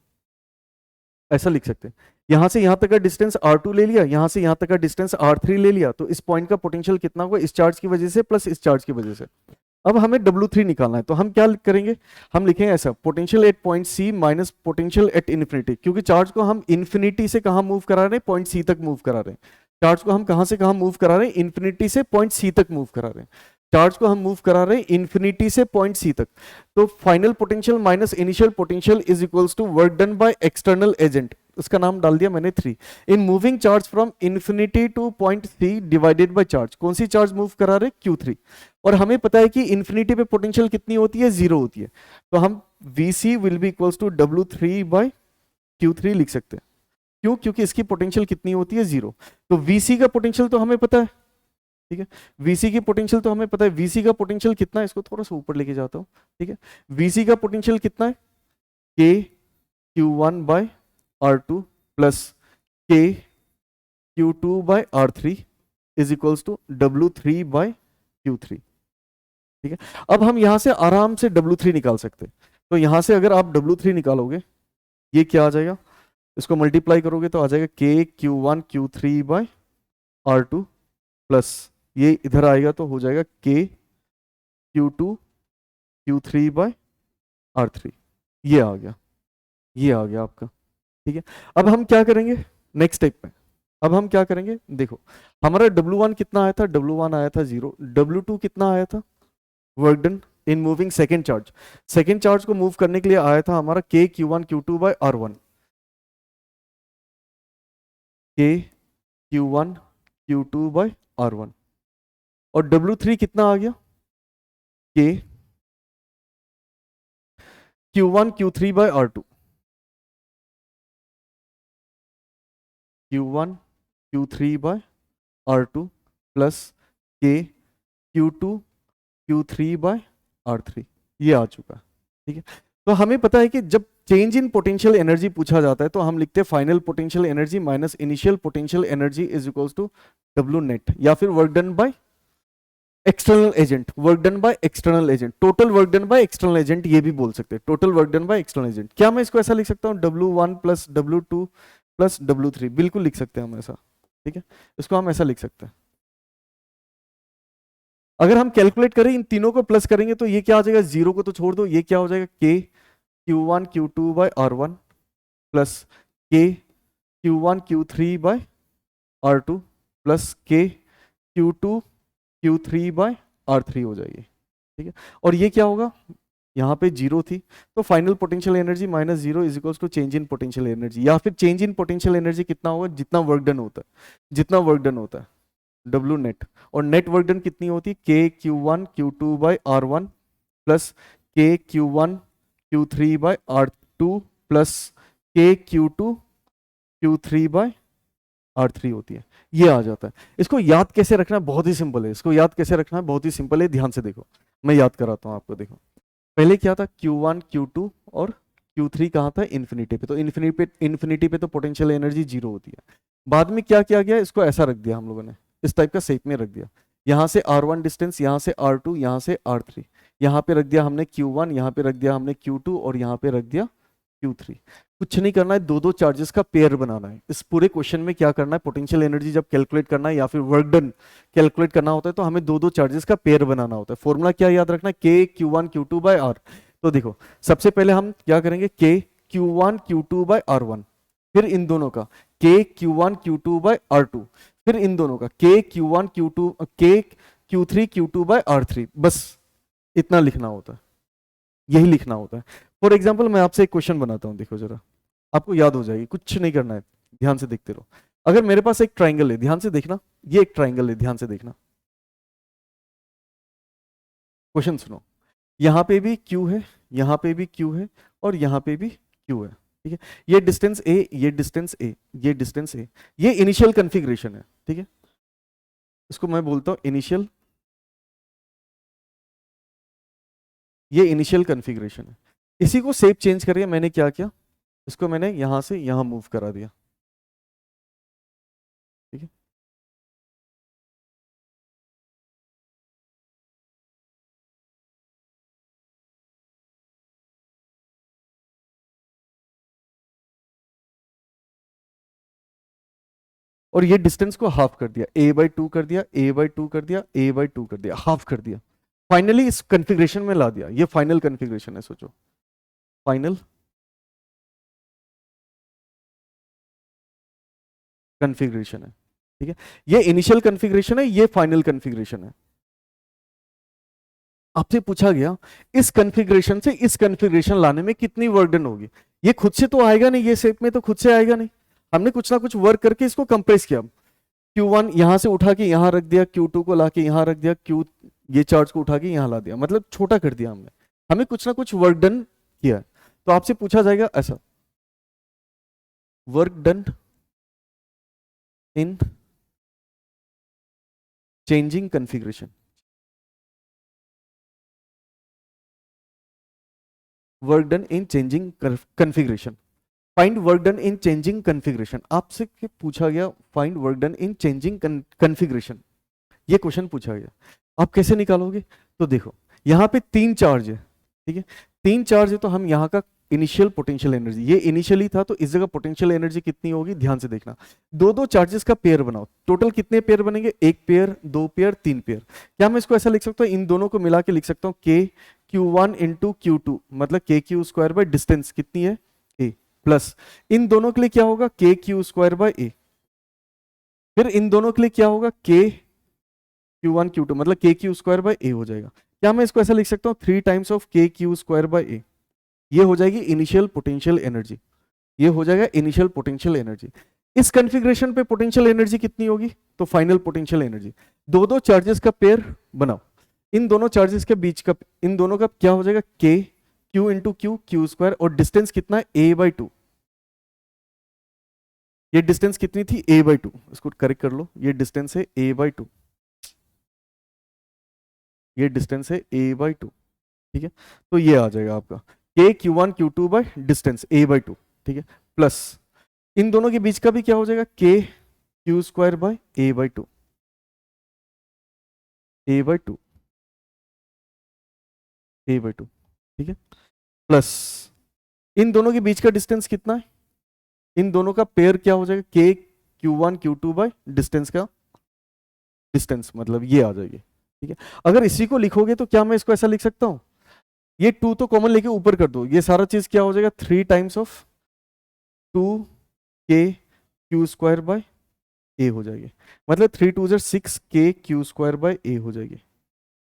ऐसा लिख सकते हैं, यहां से यहां तक का डिस्टेंस R2 ले लिया, यहां से यहां तक का डिस्टेंस R3 ले लिया, तो इस पॉइंट का पोटेंशियल कितना होगा, इस चार्ज की वजह से प्लस इस चार्ज की वजह से। अब हमें W3 निकालना है, तो हम क्या करेंगे, हम लिखेंगे ऐसा, potential at point C minus potential at infinity, क्योंकि चार्ज को हम इन्फिनिटी से कहां मूव करा रहे हैं, पॉइंट सी तक मूव करा रहे हैं। चार्ज को हम कहां से कहां मूव करा रहे हैं, इन्फिनिटी से पॉइंट सी तक मूव करा रहे हैं। चार्ज को हम मूव करा रहे हैं इन्फिनिटी से पॉइंट सी तक, तो final potential minus initial potential is equals to work done by external agent, उसका नाम डाल दिया मैंने 3, in moving charge from infinity to point C divided by charge, कौन सी चार्ज मूव करा रहे, Q3। और हमें पता है कि इन्फिनिटी पे पोटेंशियल कितनी होती है, 0 होती है, तो हम VC will be equals to W3 by Q3 लिख सकते हैं। क्यों, क्योंकि इसकी पोटेंशियल कितनी होती है, 0। तो VC का पोटेंशियल तो हमें पता है, ठीक है, VC की पोटेंशियल तो हमें पता है, VC का पोटेंशियल कितना है, इसको थोड़ा सा ऊपर लेके जाता हूँ। ठीक है, VC का पोटेंशियल कितना है, K Q1 by R2 plus K Q2 by R3 is equals to W3 by Q3। ठीक है, अब हम यहां से आराम से W3 निकाल सकते हैं, तो यहां से अगर आप W3 निकालोगे, ये क्या आ जाएगा, इसको मल्टीप्लाई करोगे तो आ जाएगा K Q1 Q3 by R2 plus ये इधर आएगा तो हो जाएगा K Q2 Q3 by R3। ये आ गया, ये आ गया आपका। ठीक है, अब हम क्या करेंगे नेक्स्ट स्टेप में, अब हम क्या करेंगे, देखो हमारा W1 कितना आया था, W1 आया था 0, W2 कितना आया था, work done in moving second charge, second charge को मूव करने के लिए आया था हमारा K Q1 Q2 by R1, K Q1 Q2 by R1, और W3 कितना आ गया, K Q1 Q3 by R2, Q1 Q3 by R2 plus K Q2 Q3 by R3, ये आ चुका है। ठीक है, तो हमें पता है कि जब चेंज इन पोटेंशियल एनर्जी पूछा जाता है तो हम लिखते हैं final potential energy minus initial potential energy is equals to W net, या फिर work done by external agent, work done by external agent, total work done by external agent, ये भी बोल सकते हैं total work done by external agent. क्या मैं इसको ऐसा लिख सकता हूँ W1 plus W2 plus W3, बिल्कुल लिख सकते हैं हम ऐसा। ठीक है, इसको हम ऐसा लिख सकते हैं। अगर हम कैलकुलेट करें इन तीनों को प्लस करेंगे तो ये क्या आ जाएगा, जीरो को तो छोड़ दो, ये क्या हो जाएगा K Q1 Q2 by R1 plus K Q1 Q3 by R2 plus K Q2 Q3 by R3 हो जाएगी। ठीक है, और ये क्या होगा, यहाँ पे जीरो थी तो final potential energy minus zero is equals to change in potential energy, या फिर चेंज इन पोटेंशियल एनर्जी कितना होगा, जितना वर्क डन होता है, जितना वर्क डन होता है W नेट, और नेट वर्क डन कितनी होती है K Q1 Q2 by R1 plus K Q1 Q3 by R2 plus K Q2 Q3 by R3 होती है। ये आ जाता है। इसको याद कैसे रखना है, बहुत ही सिंपल है। इसको याद कैसे रखना है, बहुत ही सिंपल है, ध्यान से देखो, मैं याद कराता हूँ आपको। देखो पहले क्या था, Q1 Q2 और Q3 कहाँ था, इन्फिनिटी पे, तो इन्फिनिटी पे तो पोटेंशियल एनर्जी जीरो होती है। बाद में क्या किया गया, इसको ऐसा रख दिया हम लोगों ने, इस टाइप का शेप में रख दिया, यहाँ से R1 डिस्टेंस, यहाँ से R2, यहाँ से R3, यहाँ पे रख दिया हमने Q1, यहाँ पे रख दिया हमने Q2 और यहाँ पे रख दिया Q3। कुछ नहीं करना है, दो दो चार्जेस का पेयर बनाना है। इस पूरे क्वेश्चन में क्या करना है, पोटेंशियल एनर्जी जब कैलकुलेट करना है या फिर वर्क डन कैलकुलेट करना होता है तो हमें दो दो चार्जेस का पेयर बनाना होता है। फॉर्मूला क्या याद रखना है, K Q1 Q2 bye R। तो देखो सबसे पहले हम क्या करेंगे, K Q1 Q2 by R1, फिर इन दोनों का K Q1 Q2 bye R2, फिर इन दोनों का K Q1 Q2 K Q3 Q2 by R3, बस इतना लिखना होता है, यही लिखना होता है। फॉर एग्जाम्पल मैं आपसे एक क्वेश्चन बनाता हूं, देखो जरा, आपको याद हो जाएगी, कुछ नहीं करना है, ध्यान से देखते रहो। अगर मेरे पास एक ट्राइंगल है, ध्यान से देखना, ये एक ट्राइंगल है, ध्यान से देखना, क्वेश्चन सुनो, यहां पे भी Q है, यहां पे भी Q है और यहां पे भी Q है। ठीक है, ये डिस्टेंस A, ये डिस्टेंस A, ये डिस्टेंस A, ये इनिशियल कॉन्फ़िगरेशन है। ठीक है, इसको मैं बोलता हूं इनिशियल, ये इनिशियल कॉन्फ़िगरेशन है। इसी को शेप चेंज करिए, मैंने क्या किया, इसको मैंने यहां से यहां मूव करा दिया। ठीक है, और ये डिस्टेंस को हाफ कर दिया, a/2 कर दिया, a/2 कर दिया, a/2 कर दिया, हाफ कर दिया, फाइनली इस कॉन्फ़िगरेशन में ला दिया। ये फाइनल कॉन्फ़िगरेशन है, सोचो फाइनल कॉन्फ़िगरेशन है। ठीक है, ये इनिशियल कॉन्फ़िगरेशन है, ये फाइनल कॉन्फ़िगरेशन है। आपसे पूछा गया इस कॉन्फ़िगरेशन से इस कॉन्फ़िगरेशन लाने में कितनी वर्क डन होगी, ये खुद से तो आएगा नहीं, ये शेप में तो खुद से आएगा नहीं, हमने कुछ ना कुछ वर्क करके इसको कंप्रेस किया। Q1 यहां से उठा के यहां रख दिया, Q2 को लाके यहां रख दिया, Q ये चार्ज को उठा के यहां ला दिया, मतलब छोटा कर दिया हमने, हमें कुछ ना कुछ वर्क डन किया है। तो आपसे पूछा जाएगा ऐसा, वर्क डन इन चेंजिंग कॉन्फ़िगरेशन, वर्क डन इन changing configuration, find work done इन चेंजिंग कॉन्फ़िगरेशन। आपसे पूछा गया फाइंड वर्क डन इन चेंजिंग कॉन्फ़िगरेशन, ये क्वेश्चन पूछा गया, आप कैसे निकालोगे। तो देखो यहाँ पे तीन चार्ज है, ठीक है, तीन चार्ज है, तो हम यहाँ का इनिशियल पोटेंशियल एनर्जी, ये इनिशियली था तो इस जगह पोटेंशियल एनर्जी कितनी होगी, ध्यान से देखना, दो दो चार्जेस का पेयर बनाओ, टोटल कितने पेयर बनेंगे, एक पेयर, दो पेयर, तीन पेयर। क्या मैं इसको ऐसा लिख सकता हूँ, इन दोनों को मिला के लिख सकता हूँ K Q1 इंटू Q2, मतलब KQ स्क्वायर बाय डिस्टेंस कितनी है A, प्लस इन दोनों के लिए क्या होगा KQ स्क्वायर बाय A, फिर इन दोनों के लिए क्या होगा K Q1 Q2, मतलब KQ स्क्वायर बाय A हो जाएगा। क्या मैं इसको ऐसा लिख सकता हूँ 3 times of KQ square by A, ये हो जाएगी इनिशियल पोटेंशियल एनर्जी, ये हो जाएगा इनिशियल पोटेंशियल एनर्जी। इस कॉन्फ़िगरेशन पे पोटेंशियल एनर्जी कितनी होगी, तो फाइनल पोटेंशियल एनर्जी, दो दो चार्जेस का पेयर बनाओ, इन दोनों चार्जेस के बीच का, इन दोनों का क्या हो जाएगा K Q into Q, Q square, और डिस्टेंस कितना है, ए बाई टू। ये डिस्टेंस कितनी थी, ए बाई टू, इसको करेक्ट कर लो, ये डिस्टेंस है ए बाई टू, ये डिस्टेंस है ए बाई टू, ठीक है। तो ये आ जाएगा आपका के Q one Q two by distance A by two, ठीक है, प्लस इन दोनों के बीच का भी क्या हो जाएगा, के Q square by A by two, A by two, A by two, ठीक है, प्लस इन दोनों के बीच का डिस्टेंस कितना है, इन दोनों का पेयर क्या हो जाएगा, के Q one Q two by distance का डिस्टेंस, मतलब ये आ जाएगी, ठीक है। अगर इसी को लिखोगे तो क्या मैं इसको ऐसा लिख सकता हूं, ये टू तो कॉमन लेके ऊपर कर दो, ये सारा चीज क्या हो जाएगा, 3 टाइम्स ऑफ 2 के क्यू स्क्वायर बाय ए हो जाएगी, मतलब 3 2 6 के क्यू स्क्वायर बाय ए हो जाएगी,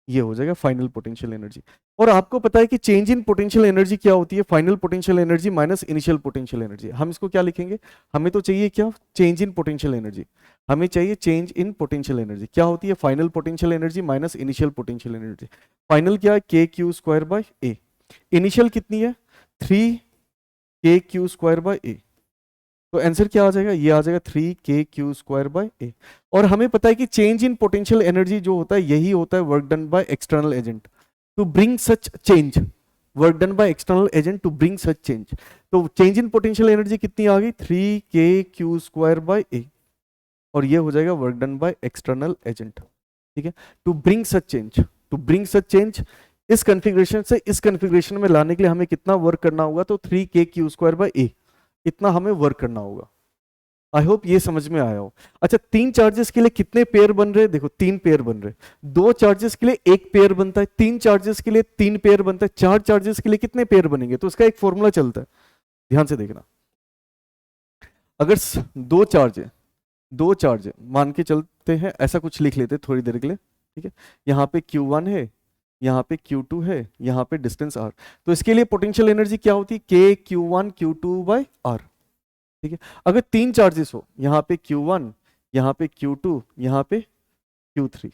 ये हो जाएगा फाइनल पोटेंशियल एनर्जी। और आपको पता है कि चेंज इन पोटेंशियल एनर्जी क्या होती है, final potential energy minus initial potential energy. हम इसको क्या लिखेंगे, हमें तो चाहिए क्या, चेंज इन पोटेंशियल एनर्जी, हमें चाहिए चेंज इन पोटेंशियल एनर्जी, क्या होती है, final potential energy minus initial potential energy. Final क्या है, के Q square by A, initial कितनी है, 3 के क्यू स्क्वायर बाय ए, तो आंसर क्या आ जाएगा, ये आ जाएगा 3 के क्यू स्क्वायर बाय ए। और हमें पता है कि चेंज इन पोटेंशियल एनर्जी जो होता है यही होता है work done by external agent to bring such change, work done by external agent to bring such change. तो चेंज इन पोटेंशियल एनर्जी कितनी आ गई, 3 के क्यू स्क्वायर बाय ए, और ये हो जाएगा work done by external agent, ठीक है, to bring such change, to bring such change. इस कॉन्फ़िगरेशन से इस कॉन्फ़िगरेशन में लाने के लिए हमें कितना वर्क करना होगा, तो 3 के क्यू स्क्वायर बाय ए, इतना हमें वर्क करना होगा। आई होप ये समझ में आया हो। अच्छा, 3 चार्जेस के लिए कितने पेयर बन रहे हैं, देखो 3 पेयर बन रहे हैं, 2 चार्जेस के लिए 1 पेयर बनता है, 3 चार्जेस के लिए 3 पेयर बनता है, 4 चार्जेस के लिए कितने पेयर बनेंगे, तो इसका एक फॉर्मूला चलता है, ध्यान से देखना। अगर 2 चार्ज है, 2 चार्ज है, मान के चलते हैं, ऐसा कुछ लिख लेते हैं थोड़ी देर के लिए, ठीक है, यहाँ पे Q1 है, यहाँ पे Q2 है, यहाँ पे डिस्टेंस R, तो इसके लिए पोटेंशियल एनर्जी क्या होती है, के Q1 Q2 बाय R, ठीक है। अगर 3 चार्जेस हो, यहाँ पे Q1, यहाँ पे Q2, यहाँ पे Q3,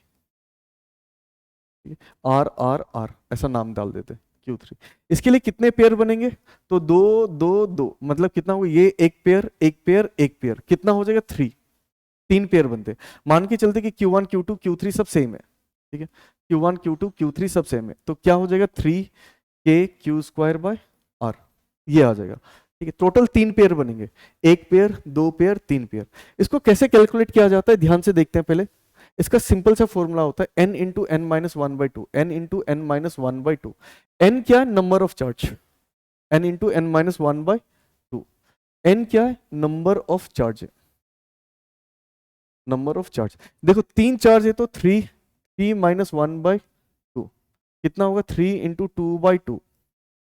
R R R ऐसा नाम डाल देते हैं, Q3, इसके लिए कितने पेयर बनेंगे, तो 2 2 2, मतलब कितना होगा, ये एक पेयर एक पेयर एक पेयर, कितना हो जाएगा 3, 3 पेयर बनते हैं। मान के चलते कि Q1 Q2 Q3 सब सेम है, ठीक है, Q1 Q2 Q3 सब सेम है, तो क्या हो जाएगा 3 के क्यू स्क्वायर बाय R, ये आ जाएगा, ठीक है। टोटल 3 पेयर बनेंगे, एक पेयर, 2 पेयर, 3 पेयर। इसको कैसे कैलकुलेट किया जाता है, ध्यान से देखते हैं पहले। इसका सिंपल सा फॉर्मूला होता है n into n minus one by two, n into n minus one by two. N क्या है, number of charge, n into n minus one by two, n क्या है, number of charge, number of charge. देखो 3 चार्ज है तो 3 माइनस वन बाई टू कितना होगा, 3 into two by two,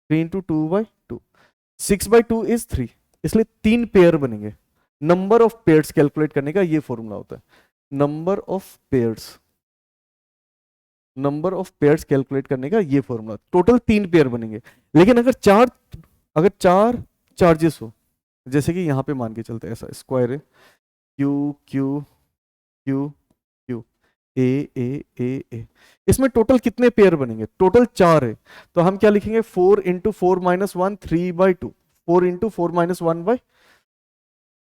3 into two by two, 6 by two is 3, इसलिए 3 पेयर बनेंगे। नंबर ऑफ पेयर्स कैलकुलेट करने का ये फॉर्मूला होता है, number of pairs, number of pairs calculate करने का ये फॉर्मूला। टोटल 3 पेयर बनेंगे, लेकिन अगर चार चार्जेस हो, जैसे कि यहाँ पे मान के चलते हैं ऐसा स्क्वायर है, Q Q Q Q A A A A, इसमें टोटल कितने पेयर बनेंगे, टोटल 4 है, तो हम क्या लिखेंगे, 4 into 4 minus one, 3 by two, 4 into 4 minus one by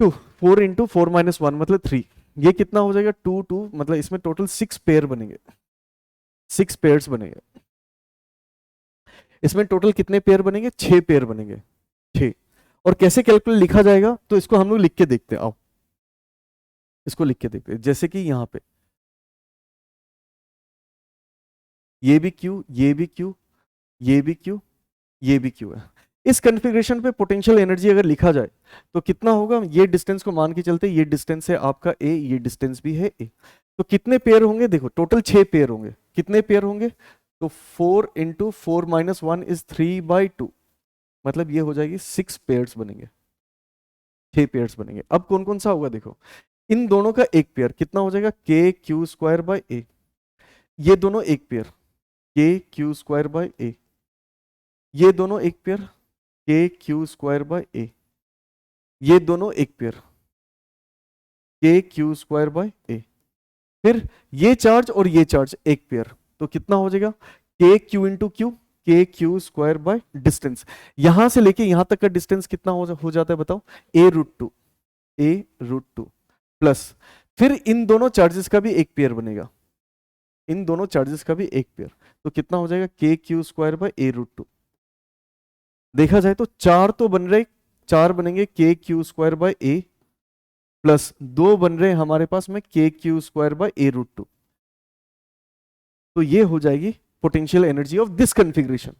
to, 4 into 4 minus one मतलब 3, ये कितना हो जाएगा 2 2, मतलब इसमें टोटल 6 पेयर बनेंगे, 6 पेयर्स बनेंगे। इसमें टोटल कितने पेयर बनेंगे, 6 पेयर बनेंगे, 6। और कैसे कैलकुलेट लिखा जाएगा, तो इसको हम लोग लिख के देखते हैं, आओ इसको लिख के देखते हैं। जैसे कि यहाँ पे ये भी क्यू, ये भी क्यू, ये भी क्यू, ये भी क्यू है। इस कॉन्फ़िगरेशन पे पोटेंशियल एनर्जी अगर लिखा जाए तो कितना होगा, ये डिस्टेंस को मान के चलते, ये डिस्टेंस है आपका ए, ये डिस्टेंस भी है ए, तो कितने पेयर होंगे, देखो टोटल 6 पेयर होंगे। कितने पेयर होंगे, तो 4 into 4 minus one is 3 by two, मतलब ये हो जाएगी 6 पेयर्स बनेंगे, 6 पेयर्स बनेंगे। अब कौन कौन सा होगा, देखो इन दोनों का एक पेयर कितना हो जाएगा, के क्यू स्क्वायर बाय ए, ये दोनों एक पेयर के क्यू स्क्वायर बाय ए, ये दोनों एक पेयर के क्यू स्क्वायर बाय ए, ये दोनों एक पेयर के क्यू स्क्वायर बाय ए, फिर ये चार्ज और ये चार्ज एक पेयर, तो कितना हो जाएगा, के क्यू इंटू क्यू, के क्यू स्क्वायर बाय डिस्टेंस। यहां से लेके यहां तक का डिस्टेंस कितना हो जाता है बताओ, a√2 प्लस फिर इन दोनों चार्जेस का भी एक पेयर बनेगा, इन दोनों चार्जेस का भी एक पेयर, तो कितना हो जाएगा के क्यू स्क्वायर बाय a√2। देखा जाए तो चार तो बन रहे, चार बनेंगे के Q square by A plus दो बन रहे हमारे पास में के क्यू स्क्वायर बाय a√2। तो ये हो जाएगी potential energy of this configuration,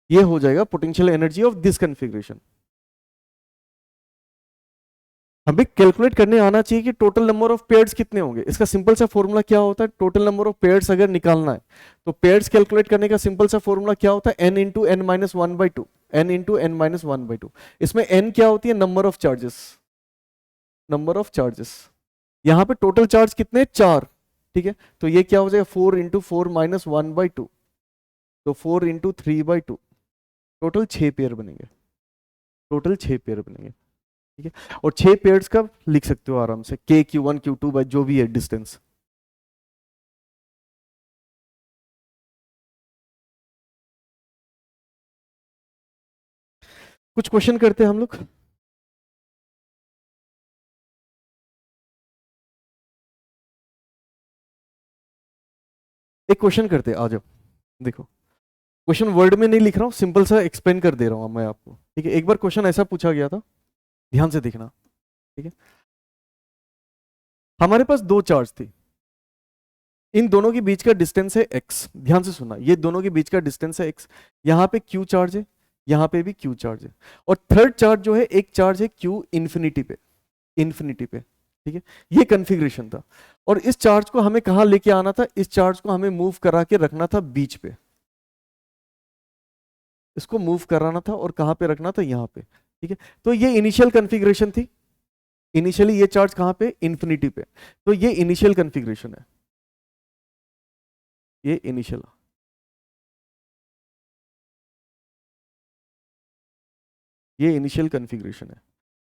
ये हो जाएगा potential energy of this configuration. हमें कैलकुलेट करने आना चाहिए कि टोटल नंबर ऑफ पेयर्स कितने होंगे। इसका सिंपल सा फॉर्मूला क्या होता है, टोटल नंबर ऑफ पेयर्स अगर निकालना है तो पेयर्स कैलकुलेट करने का सिंपल सा फॉर्मूला क्या होता है, n into n minus one by two, n into n minus one by two. इसमें n क्या होती है, number of charges, number of charges. यहां पे टोटल चार्ज कितने, चार, ठीक है, तो ये क्या हो जाएगा 4 into four minus one by to, तो 4 into three by two, total 6 pair बनेंगे, टोटल 6 पेयर बनेंगे, ठीक है। और 6 पेयर्स का लिख सकते हो आराम से, के Q1 Q2 बाय जो भी है डिस्टेंस। कुछ क्वेश्चन करते हैं हम लोग। एक क्वेश्चन करते हैं, आ जाओ देखो। क्वेश्चन वर्ड में नहीं लिख रहा हूं, सिंपल सा एक्सप्लेन कर दे रहा हूं मैं आपको, ठीक है। एक बार क्वेश्चन ऐसा पूछा गया था, ध्यान से देखना, ठीक है। हमारे पास दो चार्ज थी, इन दोनों के बीच का डिस्टेंस है x, ध्यान से सुनना, ये दोनों के बीच का डिस्टेंस है x। यहाँ पे q चार्ज है, यहाँ पे भी q चार्ज है, और थर्ड चार्ज जो है, एक चार्ज है q इंफिनिटी पे, इंफिनिटी पे, ठीक है। ये कन्फिग्रेशन था, और इस चार्ज को हमें कहाँ लेके आना था, इस चार्ज को हमें मूव करा के रखना था बीच पे, इसको मूव कराना था और कहाँ पे रखना था, यहाँ पे, ठीक है। तो ये इनिशियल कन्फिग्रेशन थी, इनिशियली ये चार्ज कहाँ पे, इंफिनिटी पे, तो ये इनिशियल कन्फिग्रेशन है, ये इनिशियल, ये इनिशियल कन्फिग्रेशन है।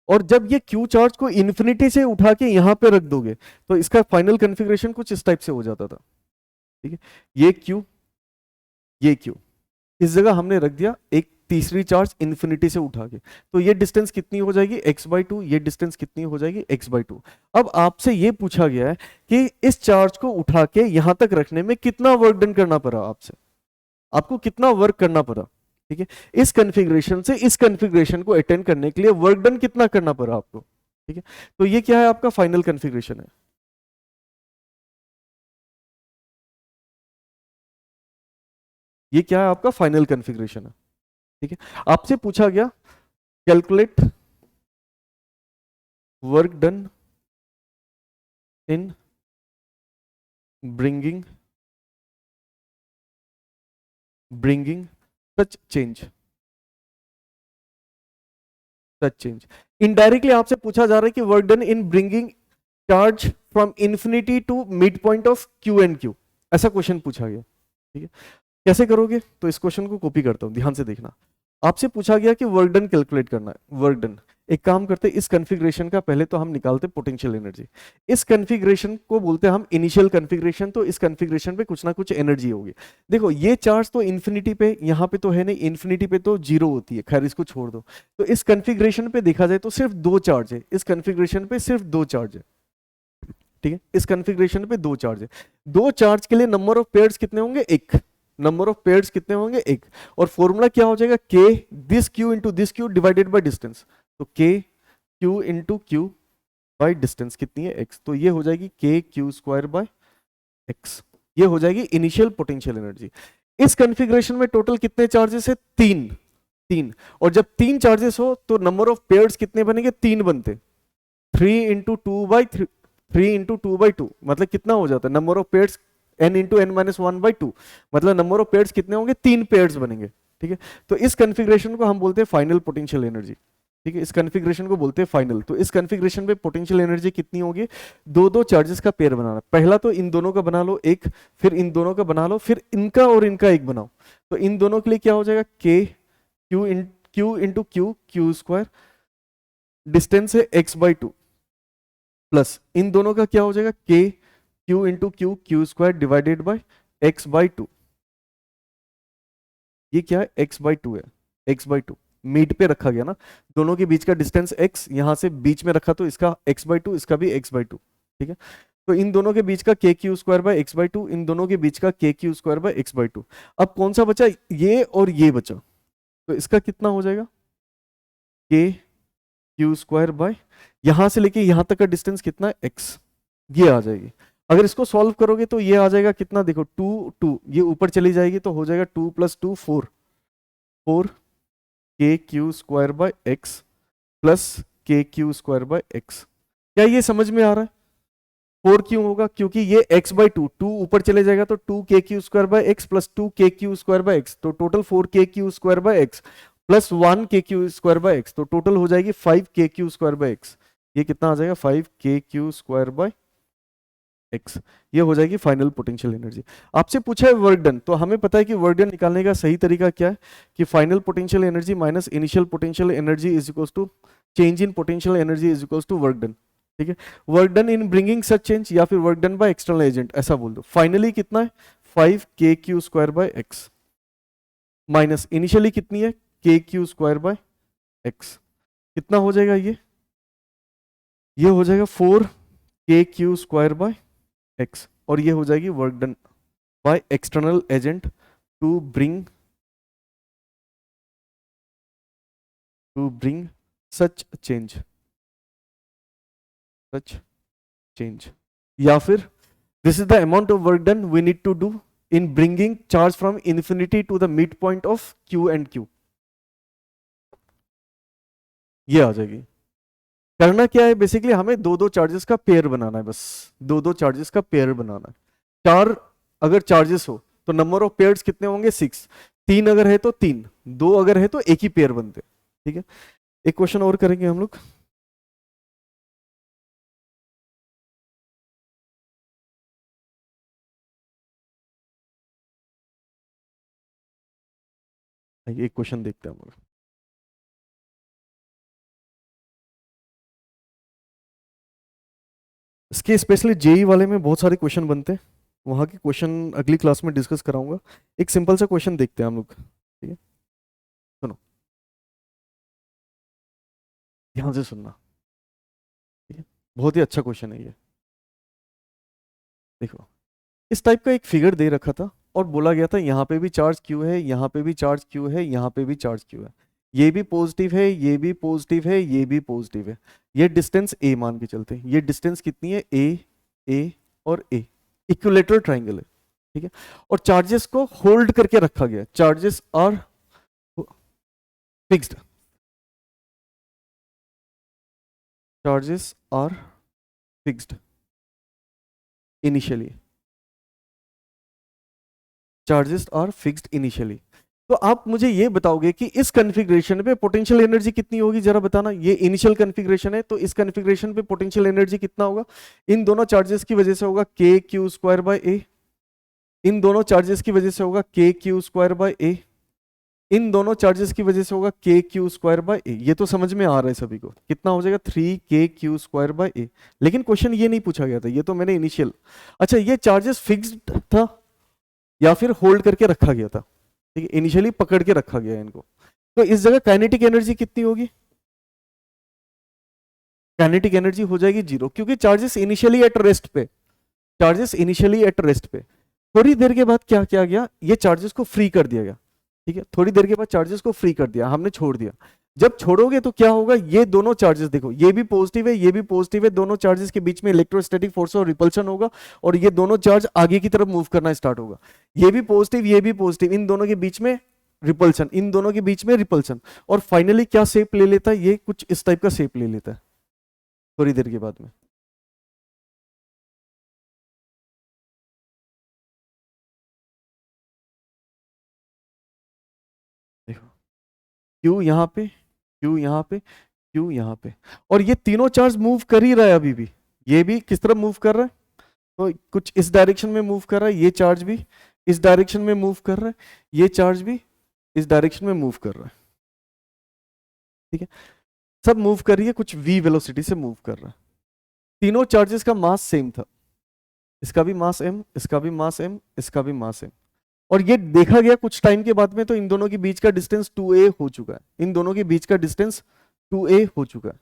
और जब ये क्यू चार्ज को इन्फिनिटी से उठा के यहां पे रख दोगे तो इसका फाइनल कन्फिग्रेशन कुछ इस टाइप से हो जाता था, ठीक है। ये क्यू, ये क्यू, इस जगह हमने रख दिया एक तीसरी चार्ज इन्फिनिटी से उठा के, तो ये डिस्टेंस कितनी हो जाएगी, x/2, ये डिस्टेंस कितनी हो जाएगी, x/2। अब आपसे ये पूछा गया है कि इस चार्ज को उठा के यहां तक रखने में कितना वर्क डन करना पड़ा आपसे, आपको कितना वर्क करना पड़ा, ठीक है। इस कॉन्फ़िगरेशन से इस कॉन्फ़िगरेशन को अटेंड करने के लिए वर्क डन कितना करना पड़ा आपको, ठीक है। तो ये क्या है, आपका फाइनल कॉन्फ़िगरेशन है, ये क्या है, आपका फाइनल कॉन्फ़िगरेशन है, ठीक है। आपसे पूछा गया calculate work done in bringing bringing such change, such change. Indirectly आपसे पूछा जा रहा है कि work done in bringing charge from infinity to mid point of Q and Q, ऐसा क्वेश्चन पूछा गया, ठीक है। कैसे करोगे, तो इस क्वेश्चन को कॉपी करता हूं, ध्यान से देखना। आपसे पूछा गया कि वर्क डन कैलकुलेट करना है, वर्क डन। एक काम करते, इस कॉन्फ़िगरेशन का पहले तो हम निकालते पोटेंशियल एनर्जी। इस कॉन्फ़िगरेशन को बोलते हैं हम इनिशियल कॉन्फ़िगरेशन, तो इस कॉन्फ़िगरेशन पे कुछ ना कुछ एनर्जी होगी। देखो ये चार्ज तो इन्फिनिटी पे, यहाँ पे तो है नहीं, इन्फिनिटी पे तो जीरो होती है, खैर इसको छोड़ दो। तो इस कॉन्फ़िगरेशन पे देखा जाए तो सिर्फ दो चार्ज है, इस कॉन्फ़िगरेशन पे सिर्फ दो चार्ज है, ठीक है। इस कॉन्फ़िगरेशन पे दो चार्ज है, दो चार्ज के लिए नंबर ऑफ पेयर्स कितने होंगे, एक, नंबर ऑफ पेयर्स कितने होंगे, एक। और फॉर्मूला क्या हो जाएगा, के this Q into this Q divided by distance, तो के Q into Q by distance कितनी है, एक्स, तो ये हो जाएगी K Q square by x, ये हो जाएगी इनिशियल पोटेंशियल एनर्जी। इस कॉन्फ़िगरेशन में टोटल कितने चार्जेस है, तीन, तीन। और जब तीन चार्जेस हो तो नंबर ऑफ पेयर्स कितने बनेंगे, तीन बनते, 3 इंटू 2 बाई 2 मतलब कितना हो जाता है, number of pairs n into n minus one by two, मतलब नंबर ऑफ पेयर्स कितने होंगे, तीन पेयर्स बनेंगे, ठीक है। तो इस कॉन्फ़िगरेशन को हम बोलते हैं फाइनल पोटेंशियल एनर्जी, ठीक है। इस कॉन्फ़िगरेशन को बोलते हैं फाइनल। तो इस कॉन्फ़िगरेशन पे पोटेंशियल एनर्जी कितनी होगी, दो दो चार्जेस का पेयर बनाना, पहला तो इन दोनों का बना लो एक, फिर इन दोनों का बना लो, फिर इनका और इनका एक बनाओ। तो इन दोनों के लिए क्या हो जाएगा, के Q into Q, Q square, distance है x/2, प्लस इन दोनों का क्या हो जाएगा, के Q into Q, Q square divided by x/2, ये क्या है, x/2 है, x/2 मिड पे रखा गया ना, दोनों के बीच का डिस्टेंस x, यहां से बीच में रखा तो इसका x/2, इसका भी x/2, ठीक है। तो इन दोनों के बीच का k^2/x/2, इन दोनों के बीच का k^2/x/2। अब कौन सा बचा, ये और ये बचा, तो इसका कितना हो जाएगा, k^2 यहां से लेके यहां तक का डिस्टेंस कितना है, x, ये आ जाएगी। अगर इसको सॉल्व करोगे तो ये आ जाएगा कितना, देखो 2 2, ये ऊपर चली जाएगी तो हो जाएगा 2 + 2 4, 4 k^2/x प्लस k^2/x। क्या ये समझ में आ रहा है, 4 क्यों होगा, क्योंकि ये x/2, 2 ऊपर चले जाएगा तो 2 k^2/x प्लस 2 k^2/x, तो टोटल 4 k^2/x प्लस 1 k^2/x, तो टोटल हो जाएगी 5 k^2/x। ये कितना आ जाएगा, 5 k^2/x, ये हो जाएगी फाइनल पोटेंशियल एनर्जी। आपसे पूछा है वर्क डन, तो हमें पता है कि वर्क डन निकालने का सही तरीका क्या है, कि final potential energy minus initial potential energy is equals to change in potential energy is equals to work done, ठीक है। Work done in bringing such change या फिर work done by external agent, ऐसा बोल दो। फाइनली कितना है, 5 k^2/x माइनस इनिशियली कितनी है, k^2/x, कितना हो जाएगा ये हो जाएगा 4 k^2/x, और ये हो जाएगी work done by external agent to bring such change, या फिर this is the amount of work done we need to do in bringing charge from infinity to the mid point of q and q, ये आ जाएगी। करना क्या है, बेसिकली हमें दो दो चार्जेस का पेयर बनाना है, बस दो दो चार्जेस का पेयर बनाना है। 4 अगर चार्जेस हो तो नंबर ऑफ पेयर्स कितने होंगे, 6, 3 अगर है तो 3, 2 अगर है तो एक ही पेयर बनते, ठीक है। एक क्वेश्चन और करेंगे हम लोग। एक क्वेश्चन देखते हैं हम लोग। इसके स्पेशली जेई वाले में बहुत सारे क्वेश्चन बनते हैं, वहां के क्वेश्चन अगली क्लास में डिस्कस कराऊंगा। एक सिंपल सा क्वेश्चन देखते हैं हम लोग, ठीक है, सुनो, ध्यान से सुनना, ठीक है, बहुत ही अच्छा क्वेश्चन है ये। देखो, इस टाइप का एक फिगर दे रखा था और बोला गया था यहाँ पे भी चार्ज क्यू है, यहाँ पे भी चार्ज क्यू है, यहाँ पे भी चार्ज क्यू है, ये भी पॉजिटिव है, ये भी पॉजिटिव है, ये भी पॉजिटिव है, ये डिस्टेंस ए मान के चलते हैं। ये डिस्टेंस कितनी है, ए और ए, इक्विलेटरल ट्राइंगल है, ठीक है। और चार्जेस को होल्ड करके रखा गया, charges are fixed, charges are fixed initially, charges are fixed initially. तो आप मुझे ये बताओगे कि इस कॉन्फ़िगरेशन पे पोटेंशियल एनर्जी कितनी होगी, जरा बताना। ये इनिशियल कॉन्फ़िगरेशन है, तो इस कॉन्फ़िगरेशन पे पोटेंशियल एनर्जी कितना होगा, इन दोनों चार्जेस की वजह से होगा k^2/a, इन दोनों चार्जेस की वजह से होगा k^2/a, इन दोनों चार्जेस की वजह से होगा k^2/a। ये तो समझ में आ रहा है सभी को, कितना हो जाएगा 3k^2/a। लेकिन क्वेश्चन ये नहीं पूछा गया था, ये तो मैंने इनिशियल। अच्छा, ये चार्जेस फिक्स्ड था या फिर होल्ड करके रखा गया था, ठीक है, इनिशियली पकड़ के रखा गया है इनको। तो इस जगह काइनेटिक एनर्जी कितनी होगी, काइनेटिक एनर्जी हो जाएगी 0, क्योंकि चार्जेस इनिशियली एट रेस्ट पे, चार्जेस इनिशियली एट रेस्ट पे। थोड़ी देर के बाद क्या किया गया, ये चार्जेस को फ्री कर दिया गया, ठीक है, थोड़ी देर के बाद चार्जेस को फ्री कर दिया, हमने छोड़ दिया। जब छोड़ोगे तो क्या होगा, ये दोनों चार्जेस देखो, ये भी पॉजिटिव है, ये भी पॉजिटिव है, दोनों चार्जेस के बीच में इलेक्ट्रोस्टैटिक फोर्स और रिपल्शन होगा, और ये दोनों चार्ज आगे की तरफ मूव करना स्टार्ट होगा। ये भी पॉजिटिव, ये भी पॉजिटिव, इन दोनों के बीच में रिपल्शन, इन दोनों के बीच में रिपल्शन, और फाइनली क्या शेप ले लेता है, ये कुछ इस टाइप का शेप ले लेता है थोड़ी देर के बाद में। देखो, क्यू यहाँ पे, क्यू यहाँ पे, क्यू यहाँ पे, और ये तीनों चार्ज मूव कर ही रहा है अभी भी। ये भी किस तरफ मूव कर रहा है, तो कुछ इस डायरेक्शन में मूव कर रहा है, ये चार्ज भी इस डायरेक्शन में मूव कर रहा है, ये चार्ज भी इस डायरेक्शन में मूव कर रहा है, ठीक है, सब मूव कर रही है, कुछ v वेलोसिटी से मूव कर रहा है। तीनों चार्जेस का मास सेम था, इसका भी मास m, इसका भी मास m, इसका भी मास m, और ये देखा गया कुछ टाइम के बाद में, तो इन दोनों के बीच का डिस्टेंस 2a हो चुका है, इन दोनों के बीच का डिस्टेंस 2a हो चुका है,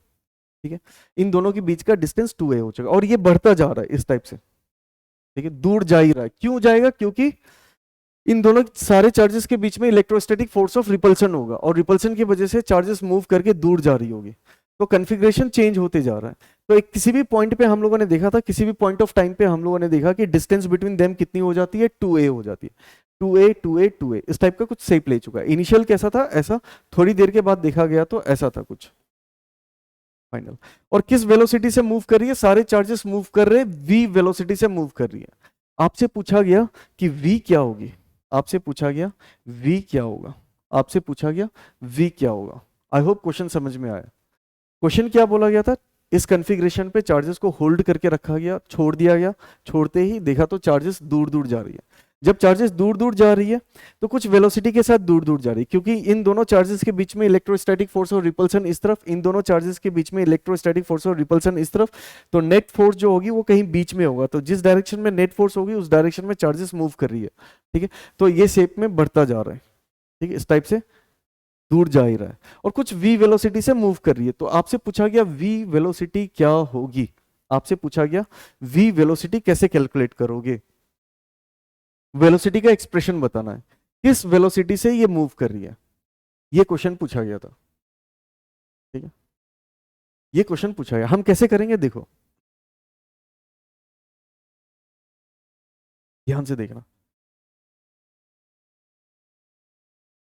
ठीक है, इन दोनों के बीच का डिस्टेंस 2a हो चुका है, और ये बढ़ता जा रहा है इस टाइप से, ठीक है, दूर जा ही रहा है। क्यों जाएगा? क्योंकि इन दोनों सारे चार्जेस के बीच में इलेक्ट्रोस्टैटिक फोर्स ऑफ रिपल्सन होगा, और रिपल्सन की वजह से चार्जेस मूव करके दूर जा रही होगी, तो कन्फिग्रेशन चेंज होते जा रहा है। तो एक किसी भी पॉइंट पे हम लोगों ने देखा था, किसी भी पॉइंट ऑफ टाइम पे हम लोगों ने देखा कि डिस्टेंस बिटवीन देम कितनी हो जाती है, 2a हो जाती है, 2a 2a 2a, इस टाइप का कुछ शेप ले चुका है। इनिशियल कैसा था? ऐसा। थोड़ी देर के बाद देखा गया तो ऐसा था कुछ फाइनल। और किस वेलोसिटी से मूव कर रही है? सारे चार्जेस मूव कर रहे हैं v वेलोसिटी से मूव कर रही है। आपसे पूछा गया कि v क्या होगी, आपसे पूछा गया v क्या होगा, आपसे पूछा गया v क्या होगा। आई होप क्वेश्चन समझ में आया। क्वेश्चन क्या बोला गया था? इस कॉन्फ़िगरेशन पे चार्जेस को होल्ड करके रखा गया, छोड़ दिया गया, छोड़ते ही देखा तो चार्जेस दूर दूर जा रही है। जब चार्जेस दूर दूर जा रही है तो कुछ वेलोसिटी के साथ दूर दूर जा रही है, क्योंकि इन दोनों चार्जेस के बीच में इलेक्ट्रोस्टैटिक फोर्स और रिपल्सन इस तरफ, इन दोनों चार्जेस के बीच में इलेक्ट्रोस्टैटिक फोर्स और रिपल्सन इस तरफ, तो नेट फोर्स जो होगी वो कहीं बीच में होगा। तो जिस डायरेक्शन में नेट फोर्स होगी उस डायरेक्शन में चार्जेस मूव कर रही है, ठीक है। तो ये शेप में बढ़ता जा रहा है, ठीक है, इस टाइप से दूर जा ही रहा है, और कुछ v वेलोसिटी से मूव कर रही है। तो आपसे पूछा गया v वेलोसिटी क्या होगी, आपसे पूछा गया v वेलोसिटी कैसे कैलकुलेट करोगे, वेलोसिटी का एक्सप्रेशन बताना है, किस वेलोसिटी से ये मूव कर रही है, ये क्वेश्चन पूछा गया था, ठीक है, ये क्वेश्चन पूछा गया। हम कैसे करेंगे देखो, ध्यान से देखना,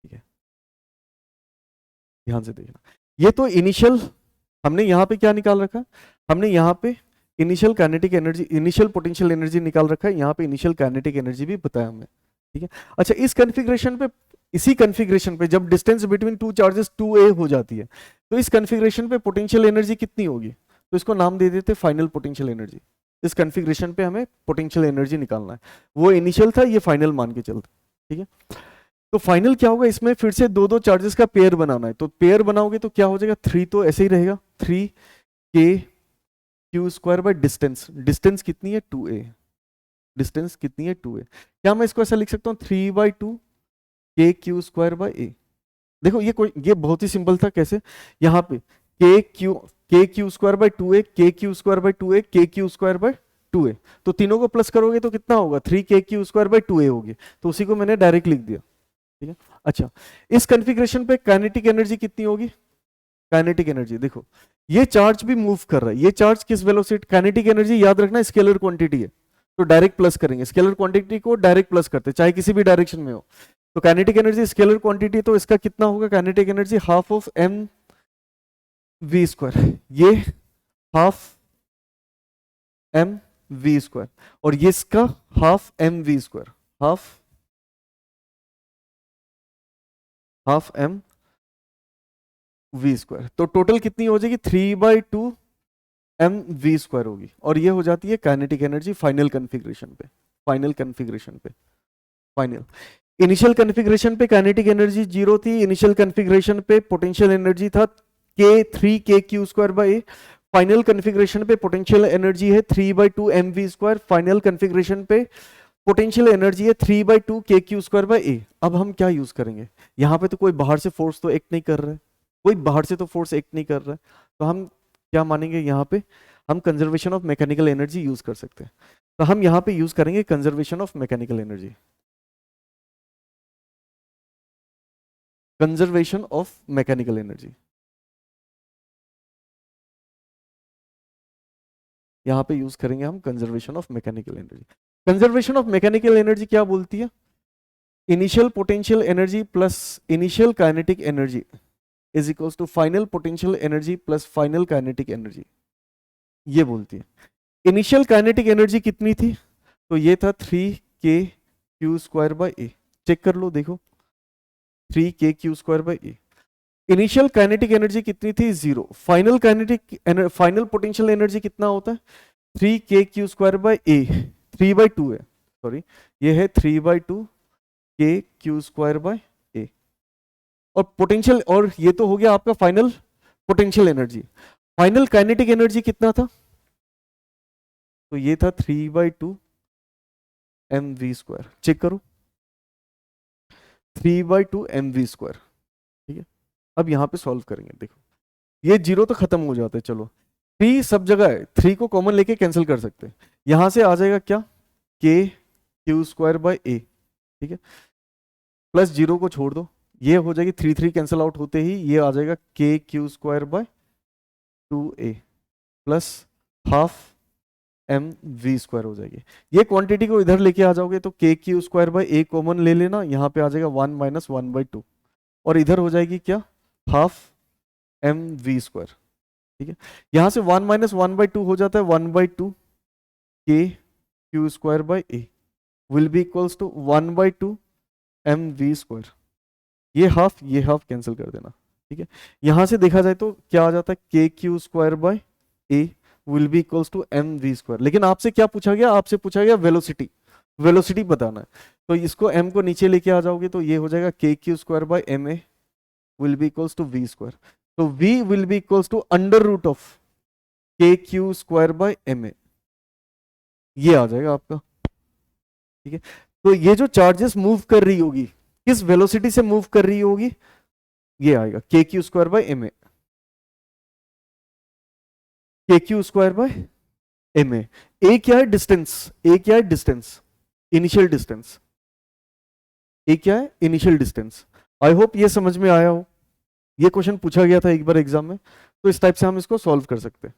ठीक है, ध्यान से देखना। ये तो इनिशियल, हमने यहाँ पे क्या निकाल रखा है? हमने यहाँ पे initial kinetic energy, initial potential energy निकाल रखा है, यहाँ पे इनिशियल काइनेटिक एनर्जी भी बताया हमने, ठीक है। अच्छा, इस कॉन्फ़िगरेशन पे, इसी कॉन्फ़िगरेशन पे जब distance between two charges 2a हो जाती है, तो इस कॉन्फ़िगरेशन पे पोटेंशियल एनर्जी कितनी होगी? तो इसको नाम दे देते फाइनल पोटेंशियल एनर्जी। इस कॉन्फ़िगरेशन पे हमें पोटेंशियल एनर्जी निकालना है, वो इनिशियल था, ये फाइनल मान के चलते, ठीक है। तो फाइनल क्या होगा? इसमें फिर से दो दो चार्जेस का पेयर बनाना है, तो पेयर बनाओगे तो क्या हो जाएगा? 3 तो ऐसे ही रहेगा, 3k Q square by distance, distance कितनी है? 2a, डिस्टेंस कितनी है? 2a। क्या मैं इसको ऐसा लिख सकता हूँ 3/2 k Q square by a। देखो ये बहुत ही सिंपल था। कैसे? यहाँ पे k Q square by 2a, k Q square by 2a, k Q square by 2a, तो तीनों को प्लस करोगे तो कितना होगा? 3k Q square by 2a होगी, तो उसी को मैंने डायरेक्ट लिख दिया, ठीक है। अच्छा, इस कॉन्फ़िगरेशन पे काइनेटिक एनर्जी कितनी होगी? काइनेटिक एनर्जी देखो, ये चार्ज भी मूव कर रहा है, ये चार्ज किस वेलोसिटी, काइनेटिक एनर्जी याद रखना स्केलर क्वांटिटी है, तो डायरेक्ट प्लस करेंगे, स्केलर क्वांटिटी को डायरेक्ट प्लस करते हैं चाहे किसी भी डायरेक्शन में हो। तो काइनेटिक एनर्जी स्केलर क्वांटिटी, तो इसका कितना होगा kinetic energy? Half of m v square, ये हाफ m v स्क्वायर, और ये इसका half m v square, half m v square, तो टोटल कितनी हो जाएगी? 3/2 m v स्क्वायर होगी, और ये हो जाती है काइनेटिक एनर्जी फाइनल कॉन्फ़िगरेशन पे, फाइनल कॉन्फ़िगरेशन पे, फाइनल। इनिशियल कॉन्फ़िगरेशन पे काइनेटिक एनर्जी 0 थी, इनिशियल कॉन्फ़िगरेशन पे पोटेंशियल एनर्जी था k 3k square by a, final configuration पे पोटेंशियल एनर्जी है 3/2 m v square, final configuration पे पोटेंशियल एनर्जी है 3/2 k स्क्वायर बाय a। अब हम क्या यूज करेंगे? यहाँ पे तो कोई बाहर से फोर्स तो एक्ट नहीं कर रहा है, कोई बाहर से तो फोर्स एक्ट नहीं कर रहा है, तो हम क्या मानेंगे? यहाँ पे हम conservation of mechanical energy use कर सकते हैं, तो हम यहाँ पे यूज करेंगे conservation of mechanical energy, conservation of mechanical energy. यहाँ पे यूज करेंगे हम conservation of mechanical energy. Conservation of mechanical energy क्या बोलती है? Initial potential energy plus initial kinetic energy is equals to final potential energy plus final kinetic energy, ये बोलती है। इनिशियल काइनेटिक एनर्जी कितनी थी? तो ये था 3k square by a, check कर लो देखो, 3k square by a। Initial kinetic energy कितनी थी? 0। Final kinetic, final potential energy कितना होता है? 3k स्क्वायर बाय a, 3/2 है, सॉरी, ये है 3/2 k स्क्वायर बाय a, और पोटेंशियल, और ये तो हो गया आपका final potential energy. Final kinetic energy कितना था? तो ये था 3/2 mv स्क्वायर, चेक करो, 3/2 mv²। ठीक है, अब यहाँ पे सॉल्व करेंगे। देखो ये जीरो तो खत्म हो जाते हैं, चलो 3 सब जगह है, 3 को कॉमन लेके कैंसिल कर सकते हैं। यहां से आ जाएगा क्या, KQ²/A। ठीक है, प्लस जीरो को छोड़ दो, ये हो जाएगी 3 कैंसिल आउट होते ही ये आ जाएगा KQ²/2A प्लस हाफ mv² हो जाएगी। ये क्वांटिटी को इधर लेके आ जाओगे तो KQ²/A कॉमन ले लेना, यहाँ पे आ जाएगा 1 - 1/2 और इधर हो जाएगी क्या, हाफ mv²। ठीक है, यहां से 1 - 1/2 हो जाता है 1/2 KQ²/A will be equals to 1/2 mv²। ये हाफ कैंसिल कर देना। ठीक है, यहां से देखा जाए तो क्या आ जाता है, KQ²/A will be equals to mv²। लेकिन आपसे क्या पूछा गया, आपसे पूछा गया वेलोसिटी, वेलोसिटी बताना है। तो इसको m को नीचे लेके आ जाओगे तो ये हो जाएगा KQ²/ma will be equals to v²। तो v will be equals to √ of KQ²/ma, ये आ जाएगा आपका। ठीक है, तो ये जो चार्जेस मूव कर रही होगी, किस वेलोसिटी से मूव कर रही होगी, ये आएगा KQ²/ma। KQ²/ma, a क्या है, डिस्टेंस, a क्या है, डिस्टेंस, इनिशियल डिस्टेंस, a क्या है, इनिशियल डिस्टेंस। आई होप ये समझ में आया हो। ये क्वेश्चन पूछा गया था एक बार एग्जाम में, तो इस टाइप से हम इसको सॉल्व कर सकते हैं।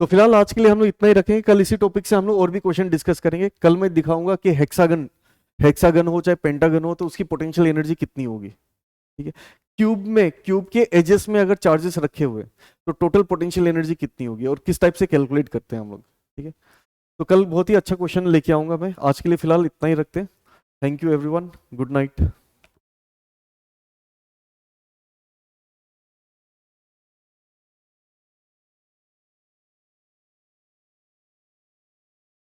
तो फिलहाल आज के लिए हम लोग इतना ही रखेंगे, कल इसी टॉपिक से हम लोग और भी क्वेश्चन डिस्कस करेंगे। कल मैं दिखाऊंगा कि हेक्सागन हो चाहे पेंटागन हो तो उसकी पोटेंशियल एनर्जी कितनी होगी। ठीक है, क्यूब के एजेस में अगर चार्जेस रखे हुए तो टोटल पोटेंशियल एनर्जी कितनी होगी और किस टाइप से कैलकुलेट करते हैं हम लोग। ठीक है, तो कल बहुत ही अच्छा क्वेश्चन लेके आऊंगा मैं। आज के लिए फिलहाल इतना ही रखते हैं। Thank you everyone, good night.